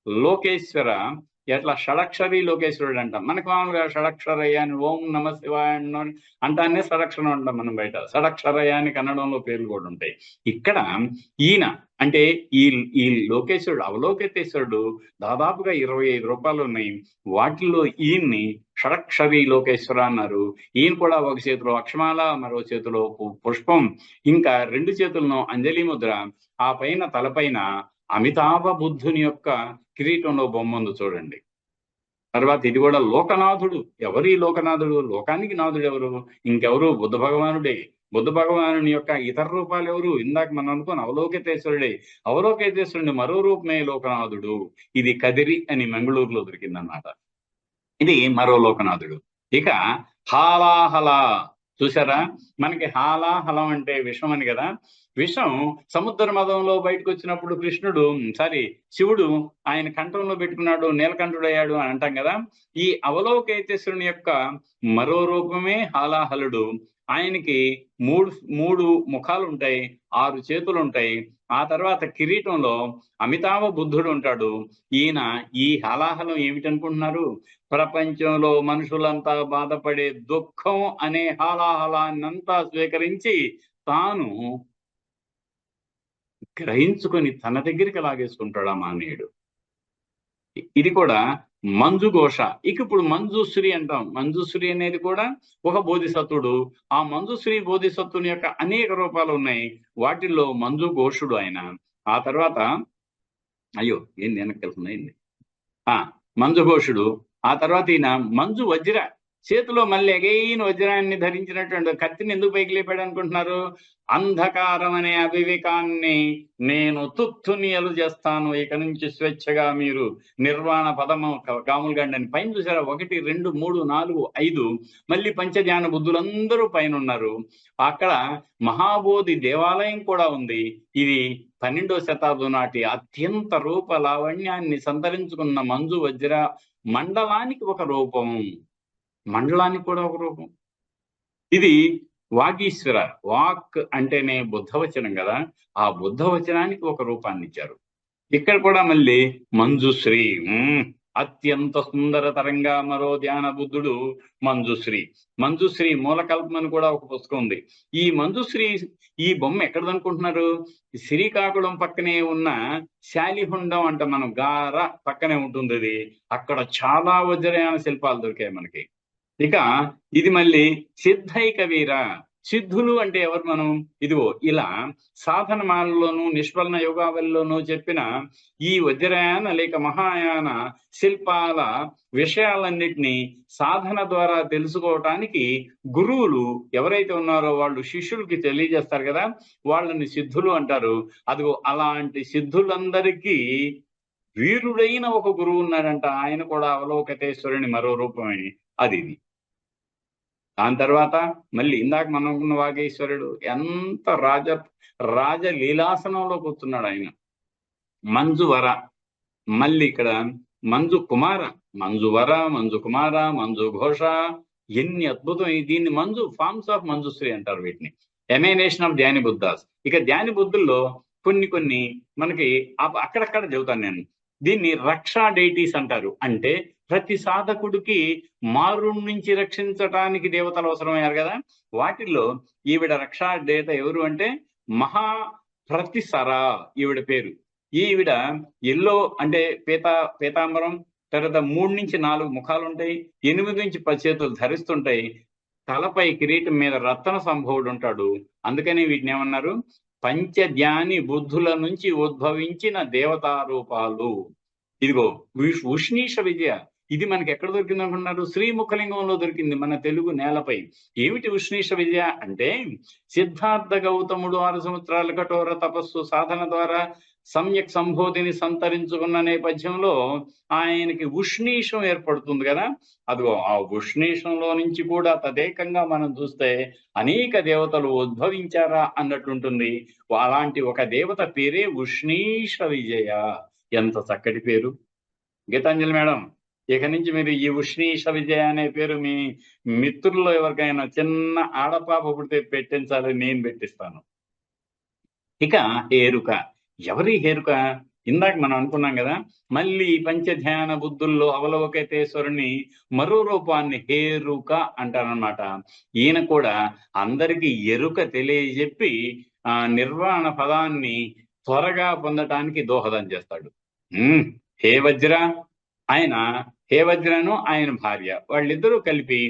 లోకేశ్వర ఎట్లా షడక్షరీ లోకేశ్వరుడు అంటాం. మనకు మామూలుగా షడక్షరయ్య అని ఓం నమ శివాయ అంటానే షడక్షరం అంటాం మనం బయట. షడక్షరయ్య అని కన్నడంలో పేర్లు కూడా ఉంటాయి. ఇక్కడ ఈయన అంటే ఈ లోకేశ్వరుడు అవలోకితేశ్వరుడు దాదాపుగా 25 రూపాయలు ఉన్నాయి. వాటిల్లో ఈయన్ని షడక్షరీ లోకేశ్వర అన్నారు. ఈయన కూడా ఒక చేతిలో అక్షమాల, మరో చేతిలో పుష్పం, ఇంకా 2 చేతులను అంజలి ముద్ర, ఆ పైన తలపైన అమితాభ బుద్ధుని యొక్క కిరీటంలో బొమ్మ ఉంది చూడండి. తర్వాత ఇది కూడా లోకనాథుడు. ఎవరి లోకనాథుడు? లోకానికి నాథుడు ఎవరు? ఇంకెవరు? బుద్ధ భగవానుడే. బుద్ధ భగవానుని యొక్క ఇతర రూపాలు ఎవరు? ఇందాక మనం అనుకున్న అవలోకితేశ్వరుడే. అవలోకితేశ్వరుని మరో రూపమే లోకనాథుడు. ఇది కదిరి అని మంగళూరులో దొరికిందన్నమాట. ఇది మరో లోకనాథుడు. ఇక హాలాహల చూసారా? మనకి హాలాహలం అంటే విషం అని కదా. విషం సముద్ర మదంలో బయటకు వచ్చినప్పుడు శివుడు ఆయన కంఠంలో పెట్టుకున్నాడు, నీలకంఠుడయ్యాడు అని అంటాం కదా. ఈ అవలోకితేశ్వరుని యొక్క మరో రూపమే హాలాహలుడు. ఆయనకి మూడు ముఖాలు ఉంటాయి, 6 చేతులు ఉంటాయి. ఆ తర్వాత కిరీటంలో అమితాభ బుద్ధుడు ఉంటాడు. ఈయన ఈ హాలాహలం ఏమిటనుకుంటున్నారు? ప్రపంచంలో మనుషులంతా బాధపడే దుఃఖం అనే హాలాహలాన్నంతా స్వీకరించి తాను గ్రహించుకొని తన దగ్గరికి లాగేసుకుంటాడు ఆ మానవుడు. ఇది కూడా మంజుఘోష. ఇక ఇప్పుడు మంజుశ్రీ అంటాం. మంజుశ్రీ అనేది కూడా ఒక బోధిసత్వుడు. ఆ మంజుశ్రీ బోధిసత్వుని యొక్క అనేక రూపాలు ఉన్నాయి. వాటిల్లో మంజుఘోషుడు ఆయన. ఆ తర్వాత ఏంది వెనక్కి వెళ్తున్నాయింది మంజుఘోషుడు. ఆ తర్వాత ఈయన మంజు వజ్ర, చేతిలో మళ్ళీ అగైన్ వజ్రాన్ని ధరించినటువంటి కత్తిని ఎందుకు పైకి లేపాడు అనుకుంటున్నారు? అంధకారం అనే అవివేకాన్ని నేను తుత్తునియలు చేస్తాను, ఇక నుంచి స్వేచ్ఛగా మీరు నిర్వాణ పదము గాములుగండి పైన చూసారా? 1, 2, 3, 4, 5 మళ్ళీ పంచధ్యాన బుద్ధులందరూ పైన ఉన్నారు. అక్కడ మహాబోధి దేవాలయం కూడా ఉంది. ఇది 12వ శతాబ్దం నాటి అత్యంత రూప లావణ్యాన్ని సంతరించుకున్న మంజు వజ్ర మండలానికి ఒక రూపం, మండలానికి కూడా ఒక రూపం. ఇది వాగీశ్వర. వాక్ అంటేనే బుద్ధవచనం కదా. ఆ బుద్ధవచనానికి ఒక రూపాన్ని ఇచ్చారు. ఇక్కడ కూడా మళ్ళీ మంజుశ్రీ, అత్యంత సుందరతరంగా మరో ధ్యాన బుద్ధుడు మంజుశ్రీ. మంజుశ్రీ మూలకల్పమని కూడా ఒక పుస్తకం ఉంది. ఈ మంజుశ్రీ ఈ బొమ్మ ఎక్కడదనుకుంటున్నారు? శ్రీకాకుళం పక్కనే ఉన్న శాలిహుండం అంట మనం గార పక్కనే ఉంటుంది. అది అక్కడ చాలా వజ్రయాన శిల్పాలు దొరికాయి మనకి. ఇక ఇది మళ్ళీ సిద్ధైక వీర. సిద్ధులు అంటే ఎవరు? మనం ఇదిగో ఇలా సాధనమాలలోను నిష్ఫలన యోగావలిలోనూ చెప్పిన ఈ వజ్రయాన లేక మహాయాన శిల్పాల విషయాలన్నిటినీ సాధన ద్వారా తెలుసుకోవటానికి గురువులు ఎవరైతే ఉన్నారో వాళ్ళు శిష్యులకి తెలియజేస్తారు కదా, వాళ్ళని సిద్ధులు అంటారు. అదిగో అలాంటి సిద్ధులందరికీ వీరుడైన ఒక గురువు ఉన్నాడంట. ఆయన కూడా అవలోకితేశ్వరుని మరో రూపమే అది. దాని తర్వాత మళ్ళీ ఇందాక మనం అనుకున్న వాగేశ్వరుడు ఎంత రాజలీలాసనంలో కూర్చున్నాడు ఆయన. మంజువర, మళ్ళీ ఇక్కడ మంజు కుమార, మంజువర, మంజు కుమార, మంజు ఘోష, ఎన్ని అద్భుతం. దీన్ని మంజు ఫార్మ్స్ ఆఫ్ మంజుశ్రీ అంటారు వీటిని. ఎమేనేషన్ ఆఫ్ ధ్యాని బుద్ధాస్. ఇక ధ్యాని బుద్ధుల్లో కొన్ని మనకి అక్కడక్కడ చెబుతాను నేను. దీన్ని రక్షా డైటీస్ అంటారు. అంటే ప్రతి సాధకుడికి మారు నుంచి రక్షించటానికి దేవతలు అవసరమయ్యారు కదా. వాటిల్లో ఈవిడ రక్షా దేవత ఎవరు అంటే మహాప్రతిసర ఈవిడ పేరు. ఈవిడ ఎల్లో అంటే పీతాంబరం, తర్వాత 3 నుంచి 4 ముఖాలు ఉంటాయి, 8 నుంచి 10 చేతులు ధరిస్తుంటాయి. తలపై కిరీటం మీద రత్న సంభవుడు ఉంటాడు. అందుకని వీటిని ఏమన్నారు? పంచధ్యాని బుద్ధుల నుంచి ఉద్భవించిన దేవతా రూపాలు. ఇదిగో ఉష్ణీష విజయ, ఇది మనకి ఎక్కడ దొరికింది అనుకున్నారు? శ్రీముఖలింగంలో దొరికింది, మన తెలుగు నేలపై. ఏమిటి ఉష్ణీష విద్య అంటే, సిద్ధార్థ గౌతముడు 6 సంవత్సరాల కఠోర తపస్సు సాధన ద్వారా సమ్యక్ సంబోధిని సంతరించుకున్న నేపథ్యంలో ఆయనకి ఉష్ణీషం ఏర్పడుతుంది కదా. అదిగో ఆ ఉష్ణీషంలో నుంచి కూడా తదేకంగా మనం చూస్తే అనేక దేవతలు ఉద్భవించారా అన్నట్టుంటుంది. అలాంటి ఒక దేవత పేరే ఉష్ణీష విజయ. ఎంత చక్కటి పేరు గీతాంజలి మేడం. ఇక నుంచి మీరు ఈ ఉష్ణీష విజయ అనే పేరు మీ మిత్రుల్లో ఎవరికైనా చిన్న ఆడపాప పుడితే పెట్టించాలని నేను పెట్టిస్తాను. ఇక హేరుక. ఎవరి హేరుక? ఇందాక మనం అనుకున్నాం కదా, మళ్ళీ పంచధ్యాన బుద్ధుల్లో అవలోకితేశ్వరుని మరో రూపాన్ని హేరుక అంటారనమాట. ఈయన కూడా అందరికీ ఎరుక తెలియజెప్పి నిర్వాణ పదాన్ని త్వరగా పొందటానికి దోహదం చేస్తాడు. హే వజ్ర, ఆయన హే వజ్రను ఆయన భార్య, వాళ్ళిద్దరూ కలిపి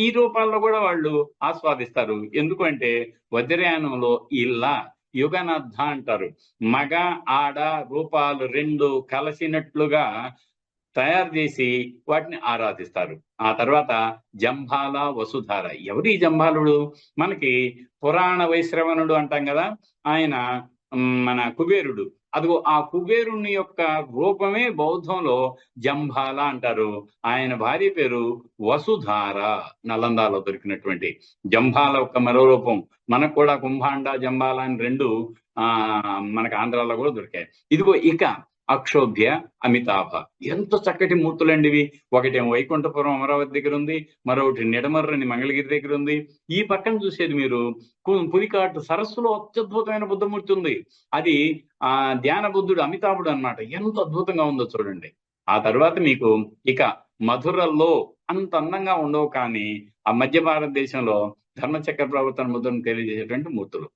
ఈ రూపాల్లో కూడా వాళ్ళు ఆస్వాదిస్తారు. ఎందుకంటే వజ్రయానంలో ఇలా యుగనద్ధ అంటారు, మగ ఆడ రూపాలు రెండు కలిసినట్లుగా తయారు చేసి వాటిని ఆరాధిస్తారు. ఆ తర్వాత జంభాల వసుధార. ఎవరి జంభాలుడు? మనకి పురాణ వైశ్రవణుడు అంటాం కదా, ఆయన మన కుబేరుడు. అదిగో ఆ కుబేరుని యొక్క రూపమే బౌద్ధంలో జంభాల అంటారు. ఆయన భార్య పేరు వసుధార, నలందాలో దొరికినటువంటి. జంభాల యొక్క మరో రూపం మనకు కూడా కుంభాండ జంభాల అని రెండు మనకు ఆంధ్రాలో కూడా దొరికాయి. ఇదిగో ఇక అక్షోభ్య అమితాభ. ఎంత చక్కటి మూర్తులండి ఇవి. ఒకటేమో వైకుంఠపురం అమరావతి దగ్గర ఉంది, మరొకటి నిడమర్రని మంగళగిరి దగ్గర ఉంది. ఈ పక్కన చూసేది మీరు పులికాటు సరస్సులో అత్యద్భుతమైన బుద్ధమూర్తి ఉంది. అది ధ్యాన బుద్ధుడు అమితాభుడు అన్నమాట. ఎంత అద్భుతంగా ఉందో చూడండి. ఆ తర్వాత మీకు ఇక మధురల్లో అంత అందంగా ఉండవు, కానీ ఆ మధ్య భారతదేశంలో ధర్మచక్ర ప్రవర్తన ముద్రను తెలియజేసేటువంటి మూర్తులు.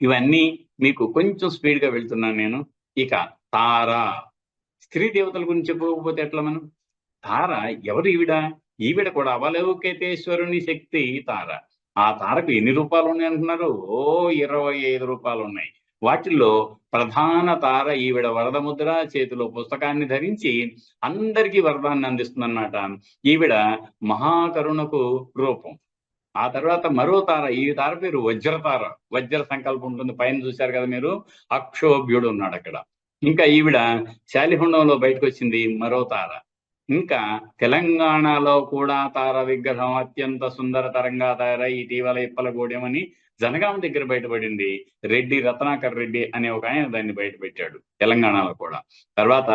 ఇవన్నీ మీకు కొంచెం స్పీడ్గా వెళ్తున్నాను నేను. ఇక తార. స్త్రీ దేవతల గురించి చెప్పుకోకపోతే ఎట్లా మనం? తార ఎవరు? ఈవిడ కూడా అవలోకితేశ్వరుని శక్తి తార. ఆ తారకు ఎన్ని రూపాలు ఉన్నాయి అంటున్నారు? 25 రూపాలు ఉన్నాయి. వాటిల్లో ప్రధాన తార ఈవిడ వరదముద్ర, చేతిలో పుస్తకాన్ని ధరించి అందరికీ వరదాన్ని అందిస్తుందన్నమాట. ఈవిడ మహాకరుణకు రూపం. ఆ తర్వాత మరో తార, ఈ తార పేరు వజ్రతార. వజ్ర సంకల్పం ఉంటుంది, పైన చూశారు కదా మీరు, అక్షోభ్యుడు ఉన్నాడు అక్కడ. ఇంకా ఈవిడ శాలిహుండంలో బయటకు వచ్చింది మరో తార. ఇంకా తెలంగాణలో కూడా తార విగ్రహం అత్యంత సుందరతరంగా తయారై ఇటీవల ఇప్పలగూడెమని జనగాం దగ్గర బయటపడింది. రెడ్డి రత్నాకర్ రెడ్డి అనే ఒక ఆయన దాన్ని బయట పెట్టాడు తెలంగాణలో కూడా. తర్వాత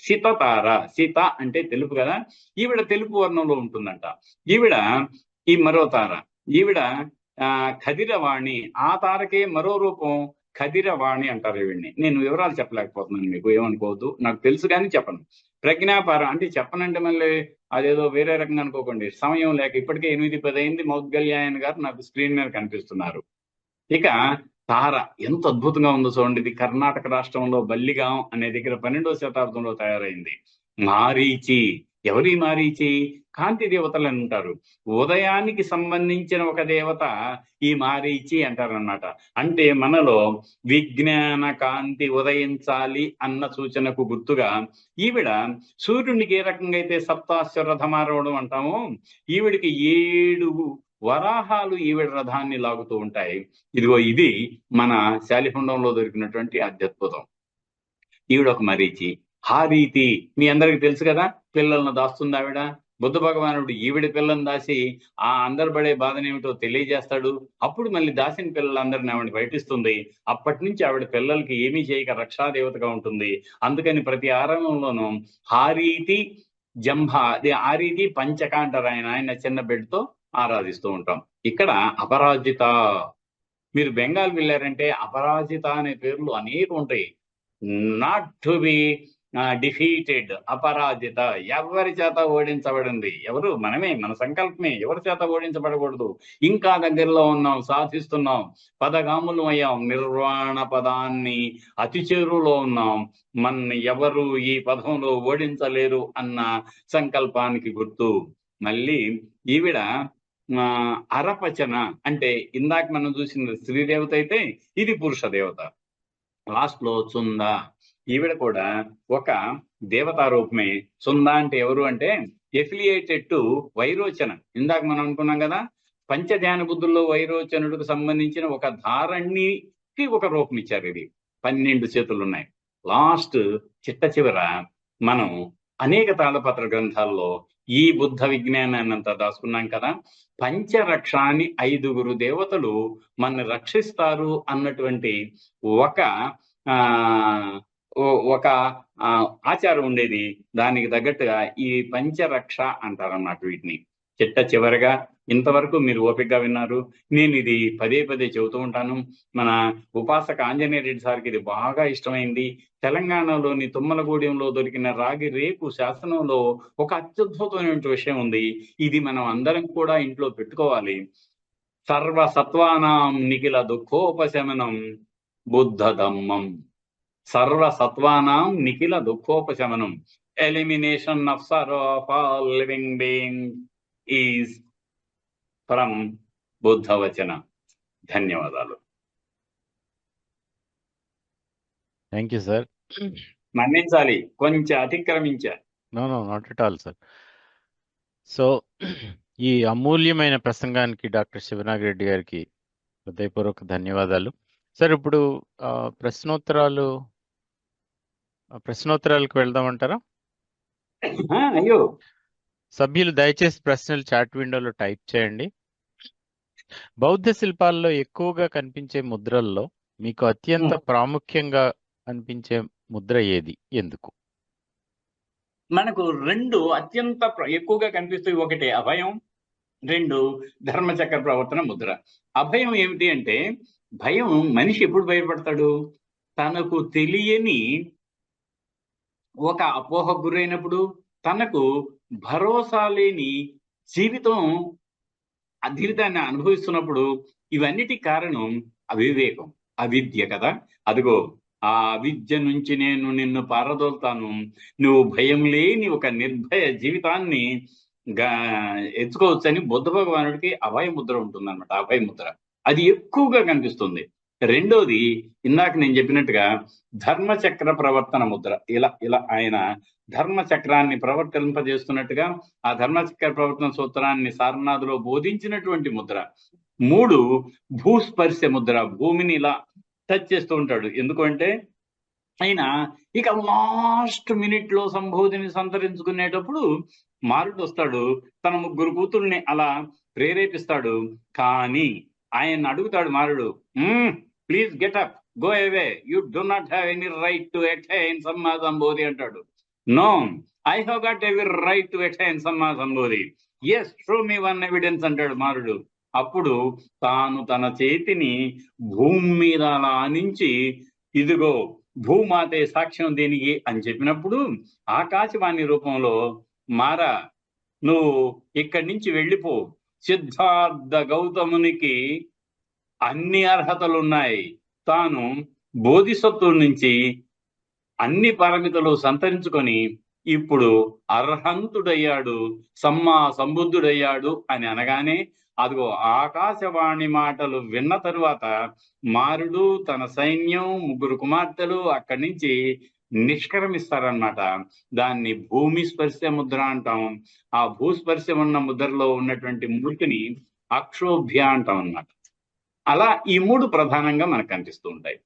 సీత తార. సీత అంటే తెలుపు కదా, ఈవిడ తెలుపు వర్ణంలో ఉంటుందంట. ఈవిడ ఈ మరో తార. ఈవిడ ఖదిరవాణి. ఆ తారకే మరో రూపం ఖదిరవాణి అంటారు ఈవిడ్ని. నేను వివరాలు చెప్పలేకపోతున్నాను, మీకు ఏమనుకోవద్దు, నాకు తెలుసు కానీ చెప్పను. ప్రజ్ఞాపార అంటే చెప్పనంటే మళ్ళీ అదేదో వేరే రకంగా అనుకోకండి, సమయం లేక. ఇప్పటికే 8:10 అయింది. మౌద్గల్యాయన్ గారు నాకు స్క్రీన్ మీద కనిపిస్తున్నారు. ఇక తార ఎంత అద్భుతంగా ఉందో చూడండి. ఇది కర్ణాటక రాష్ట్రంలో బల్లిగాం అనే దగ్గర 12వ శతాబ్దంలో తయారైంది. మారీచి. ఎవరి మారీచి? కాంతి దేవతలు అని ఉంటారు. ఉదయానికి సంబంధించిన ఒక దేవత ఈ మారీచి అంటారనమాట. అంటే మనలో విజ్ఞాన కాంతి ఉదయించాలి అన్న సూచనకు గుర్తుగా ఈవిడ సూర్యునికి ఏ రకంగా అయితే సప్తాశ్వ రథమారవడం అంటామో, ఈవిడికి 7 వరాహాలు ఈవిడ రథాన్ని లాగుతూ ఉంటాయి. ఇదిగో ఇది మన శాలిహుండంలో దొరికినటువంటి అత్యద్భుతం. ఈవిడ ఒక మరీచి. హారీతి మీ అందరికి తెలుసు కదా, పిల్లలను దాస్తుంది ఆవిడ. బుద్ధ భగవానుడు ఈవిడ పిల్లని దాసి ఆ అందరు పడే బాధనేమిటో తెలియజేస్తాడు. అప్పుడు మళ్ళీ దాసిన పిల్లలందరిని ఆవిడ బయటిస్తుంది. అప్పటి నుంచి ఆవిడ పిల్లలకి ఏమీ చేయక రక్షాదేవతగా ఉంటుంది. అందుకని ప్రతి ఆరంభంలోనూ హారీతి జంభా, ఆరీతి పంచక అంటారు. ఆయన చిన్న బిడ్డతో ఆరాధిస్తూ ఉంటాం. ఇక్కడ అపరాజిత. మీరు బెంగాల్ వెళ్ళారంటే అపరాజిత అనే పేర్లు అనేక ఉంటాయి. నాట్ టు బి డిఫీటెడ్, అపరాజిత, ఎవరి చేత ఓడించబడింది. ఎవరు? మనమే, మన సంకల్పమే. ఎవరి చేత ఓడించబడకూడదు. ఇంకా దగ్గరలో ఉన్నాం, సాధిస్తున్నాం, పదగాములు అయ్యాం, నిర్వాణ పదాన్ని అతి చేరులో ఉన్నాం. మన ఎవరు ఈ పదంలో ఓడించలేరు అన్న సంకల్పానికి గుర్తు. మళ్ళీ ఈవిడ అరపచన అంటే ఇందాక మనం చూసిన స్త్రీ దేవత అయితే ఇది పురుష దేవత. లాస్ట్ లో చుంద. ఈవిడ కూడా ఒక దేవతా రూపమే. సుంద అంటే ఎవరు అంటే ఎఫిలియేటెడ్ టు వైరోచన. ఇందాక మనం అనుకున్నాం కదా, పంచధ్యాన బుద్ధుల్లో వైరోచనుడికి సంబంధించిన ఒక ధారణికి ఒక రూపం ఇచ్చారు. ఇది 12 చేతులు ఉన్నాయి. లాస్ట్ చిట్ట చివర మనం అనేక తాళపత్ర గ్రంథాల్లో ఈ బుద్ధ విజ్ఞానాన్ని అంతా దాచుకున్నాం కదా. పంచరక్షాన్ని 5 దేవతలు మన రక్షిస్తారు అన్నటువంటి ఒక ఆ ఒక ఆచారం ఉండేది. దానికి తగ్గట్టుగా ఈ పంచరక్ష అంటారన్నమాట వీటిని. చిట్ట చివరగా ఇంతవరకు మీరు ఓపికగా విన్నారు. నేను ఇది పదే పదే చెబుతూ ఉంటాను. మన ఉపాసక ఆంజనేయ రెడ్డి సార్కి ఇది బాగా ఇష్టమైంది. తెలంగాణలోని తుమ్మలగూడెంలో దొరికిన రాగి రేకు శాసనంలో ఒక అత్యద్భుతమైన విషయం ఉంది. ఇది మనం అందరం కూడా ఇంట్లో పెట్టుకోవాలి. సర్వసత్వానాం నిఖిల దుఃఖోపశమనం బుద్ధ ధమ్మం. సర్వసత్వానాం నిఖిల దుఃఖోపశమనం, elimination of sorrow of all living being is from Buddha Vachana. ధన్యవాదాలు. Thank you sir. మన్నించాలి, కొంచెం అతిక్రమించా. No not at all sir. So ఈ అమూల్యమైన ప్రసంగానికి డాక్టర్ శివనాగ్ రెడ్డి గారికి హృదయపూర్వక ధన్యవాదాలు సార్. ఇప్పుడు ప్రశ్నోత్తరాలకు వెళ్దామంటారా? అయ్యో, సభ్యులు దయచేసి ప్రశ్నలు చాట్ విండోలో టైప్ చేయండి. బౌద్ధ శిల్పాల్లో ఎక్కువగా కనిపించే ముద్రల్లో మీకు అత్యంత ప్రాముఖ్యంగా అనిపించే ముద్ర ఏది, ఎందుకు? మనకు 2 అత్యంత ఎక్కువగా కనిపిస్తాయి. ఒకటి అభయం, 2 ధర్మచక్ర ప్రవర్తన ముద్ర. అభయం ఏమిటి అంటే, భయం మనిషి ఎప్పుడు భయపడతాడు? తనకు తెలియని ఒక అపోహకు గురైనప్పుడు, తనకు భరోసా లేని జీవితం జీవితాన్ని అనుభవిస్తున్నప్పుడు. ఇవన్నిటి కారణం అవివేకం, అవిద్య కదా. అదిగో ఆ అవిద్య నుంచి నేను నిన్ను పారదోలుతాను, నువ్వు భయం లేని ఒక నిర్భయ జీవితాన్ని ఎత్తుకోవచ్చని బుద్ధ భగవానుడికి అభయ ముద్ర ఉంటుందన్నమాట. అభయ ముద్ర అది ఎక్కువగా కనిపిస్తుంది. రెండోది ఇందాక నేను చెప్పినట్టుగా ధర్మచక్ర ప్రవర్తన ముద్ర. ఇలా ఆయన ధర్మచక్రాన్ని ప్రవర్తింపజేస్తున్నట్టుగా ఆ ధర్మచక్ర ప్రవర్తన సూత్రాన్ని సారనాథులో బోధించినటువంటి ముద్ర. 3 భూస్పర్శ ముద్ర. భూమిని ఇలా టచ్ చేస్తూ ఉంటాడు. ఎందుకంటే ఆయన ఇక లాస్ట్ మినిట్ లో సంబోధిని సంతరించుకునేటప్పుడు మారుడు వస్తాడు, తన 3 కూతుర్ని అలా ప్రేరేపిస్తాడు. కానీ ఆయన అడుగుతాడు మారుడు, please get up, go away, you do not have any right to attain Samma Sambodhi అంటాడు. No, I have got every right to attain Samma Sambodhi. Yes, show me one evidence అంటాడు మారుడు. అప్పుడు తాను తన చేతిని భూమి మీద అలా ఆనించి, ఇదిగో భూమాతే సాక్ష్యం దేనికి అని చెప్పినప్పుడు ఆకాశవాణి రూపంలో, మారా నువ్వు ఇక్కడి నుంచి వెళ్ళిపో, సిద్ధార్థ గౌతమునికి అన్ని అర్హతలు ఉన్నాయి, తాను బోధిసత్వుల నుంచి అన్ని పారమితలు సంతరించుకొని ఇప్పుడు అర్హంతుడయ్యాడు, సమ్మా సంబుద్ధుడయ్యాడు అని అనగానే, అదిగో ఆకాశవాణి మాటలు విన్న తరువాత మారుడు తన సైన్యం 3 కుమార్తెలు అక్కడి నుంచి నిష్క్రమిస్తారన్నమాట. దాన్ని భూమి స్పర్శ ముద్ర అంటాం. ఆ భూస్పర్శ ఉన్న ముద్రలో ఉన్నటువంటి మూర్తిని అక్షోభ్య అంటాం అన్నమాట. అలా ఈ 3 ప్రధానంగా మనకు కనిపిస్తూ ఉంటాయి.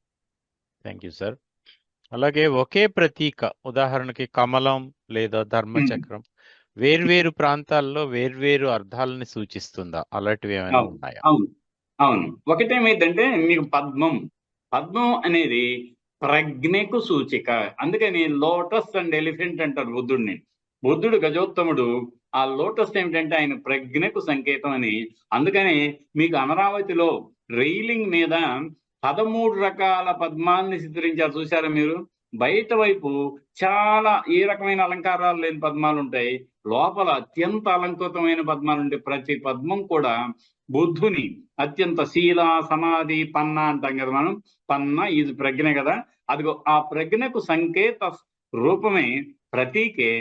Thank you sir. అలాగే ఒకే ప్రతీక, ఉదాహరణకి కమలం లేదా ధర్మచక్రం, వేర్వేరు ప్రాంతాల్లో వేర్వేరు అర్థాలని సూచిస్తుందా? అలాంటివి ఏమైనా ఉన్నాయా? అవును. ఒకటేమైందంటే మీకు పద్మం అనేది ప్రజ్ఞకు సూచిక. అందుకని లోటస్ అండ్ ఎలిఫెంట్ అంటారు బుద్ధుడిని. బుద్ధుడు గజోత్తముడు. ఆ లోటస్ ఏమిటంటే ఆయన ప్రజ్ఞకు సంకేతం అని. అందుకని మీకు అమరావతిలో రైలింగ్ మీద 13 రకాల పద్మాన్ని చిత్రించారు, చూసారా మీరు? బయట వైపు చాలా ఏ రకమైన అలంకారాలు లేని పద్మాలు ఉంటాయి, లోపల అత్యంత అలంకృతమైన పద్మాలు ఉంటాయి. ప్రతి పద్మం కూడా బుద్ధుని అత్యంత శీల సమాధి పన్న అంటాం కదా మనం. పన్న ఇది ప్రజ్ఞ కదా. అదిగో ఆ ప్రజ్ఞకు సంకేత రూపమే, ప్రతీకే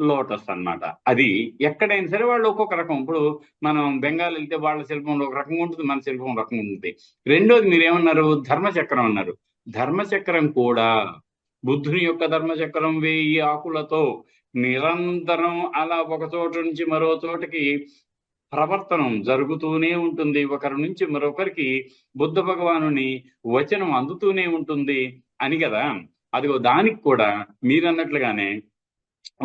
లోటస్ అన్నమాట. అది ఎక్కడైనా సరే వాళ్ళు ఒక్కొక్క రకం. ఇప్పుడు మనం బెంగాల్ వెళ్తే వాళ్ళ శిల్పంలో ఒక రకంగా ఉంటుంది, మన శిల్పం రకంగా ఉంటుంది. రెండోది మీరేమన్నారు? ధర్మచక్రం అన్నారు. ధర్మచక్రం కూడా బుద్ధుని యొక్క ధర్మచక్రం 1000 ఆకులతో నిరంతరం అలా ఒక చోట నుంచి మరో చోటకి ప్రవర్తనం జరుగుతూనే ఉంటుంది. ఒకరి నుంచి మరొకరికి బుద్ధ భగవానుని వచనం అందుతూనే ఉంటుంది అని కదా. అదిగో దానికి కూడా మీరన్నట్లుగానే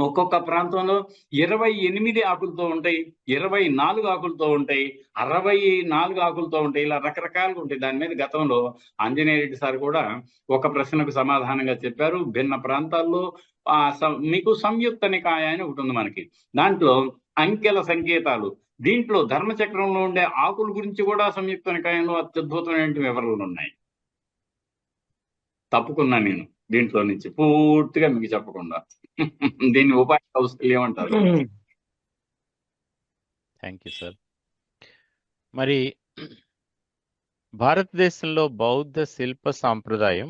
ఒక్కొక్క ప్రాంతంలో 28 ఆకులతో ఉంటాయి, 24 ఆకులతో ఉంటాయి, 64 ఆకులతో ఉంటాయి, ఇలా రకరకాలుగా ఉంటాయి. దాని మీద గతంలో ఆంజనేయ రెడ్డి సార్ కూడా ఒక ప్రశ్నకు సమాధానంగా చెప్పారు. భిన్న ప్రాంతాల్లో మీకు సంయుక్త నికాయ అని ఒకటి ఉంది మనకి. దాంట్లో అంకెల సంకేతాలు, దీంట్లో ధర్మచక్రంలో ఉండే ఆకుల గురించి కూడా సంయుక్త నికాయంలో అత్యద్భుతమైన వివరాలు ఉన్నాయి. తప్పుకున్నా నేను దీంట్లో నుంచి పూర్తిగా మీకు చెప్పకుండా. దీన్ని ఉపాయ కౌశల్యం అంటారు. Thank you sir. మరి భారతదేశంలో బౌద్ధ శిల్ప సాంప్రదాయం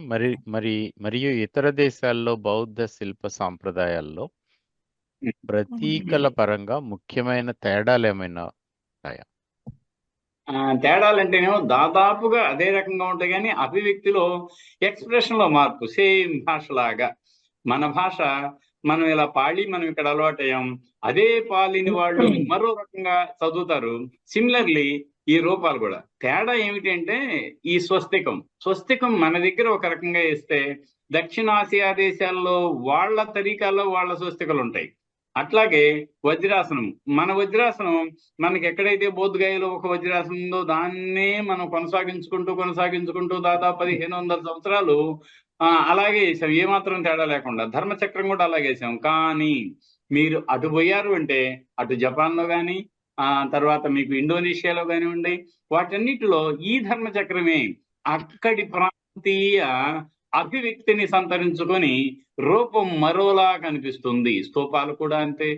మరియు ఇతర దేశాల్లో బౌద్ధ శిల్ప సాంప్రదాయాల్లో ప్రతీకల పరంగా ముఖ్యమైన తేడాలు ఏమైనా ఉంటాయా? తేడాలంటేనేమో దాదాపుగా అదే రకంగా ఉంటాయి, కానీ అభివ్యక్తిలో ఎక్స్ప్రెషన్ లో మార్పు. సేమ్ భాషలాగా మన భాష మనం ఇలా పాళి మనం ఇక్కడ అలవాటయ్యాం, అదే పాలిని వాళ్ళు మరో రకంగా చదువుతారు. సిమిలర్లీ ఈ రూపాలు కూడా. తేడా ఏమిటి అంటే ఈ స్వస్తికం మన దగ్గర ఒక రకంగా వేస్తే దక్షిణాసియా దేశాల్లో వాళ్ళ తరీకాల్లో వాళ్ళ స్వస్తికలు ఉంటాయి. అట్లాగే వజ్రాసనం, మన వజ్రాసనం మనకి ఎక్కడైతే బోధగయలో ఒక వజ్రాసనం ఉందో దాన్నే మనం కొనసాగించుకుంటూ దాదాపు 1500 సంవత్సరాలు అలాగే వేసాం, ఏమాత్రం తేడా లేకుండా. ధర్మచక్రం కూడా అలాగే వేసాం. కానీ మీరు అటు పోయారు అంటే అటు జపాన్లో కానీ తర్వాత మీకు ఇండోనేషియాలో కానివ్వండి, వాటన్నిటిలో ఈ ధర్మచక్రమే అక్కడి ప్రాంతీయ అభివ్యక్తిని సంతరించుకొని రూపం మరోలా కనిపిస్తుంది. స్తూపాలు కూడా అంతే.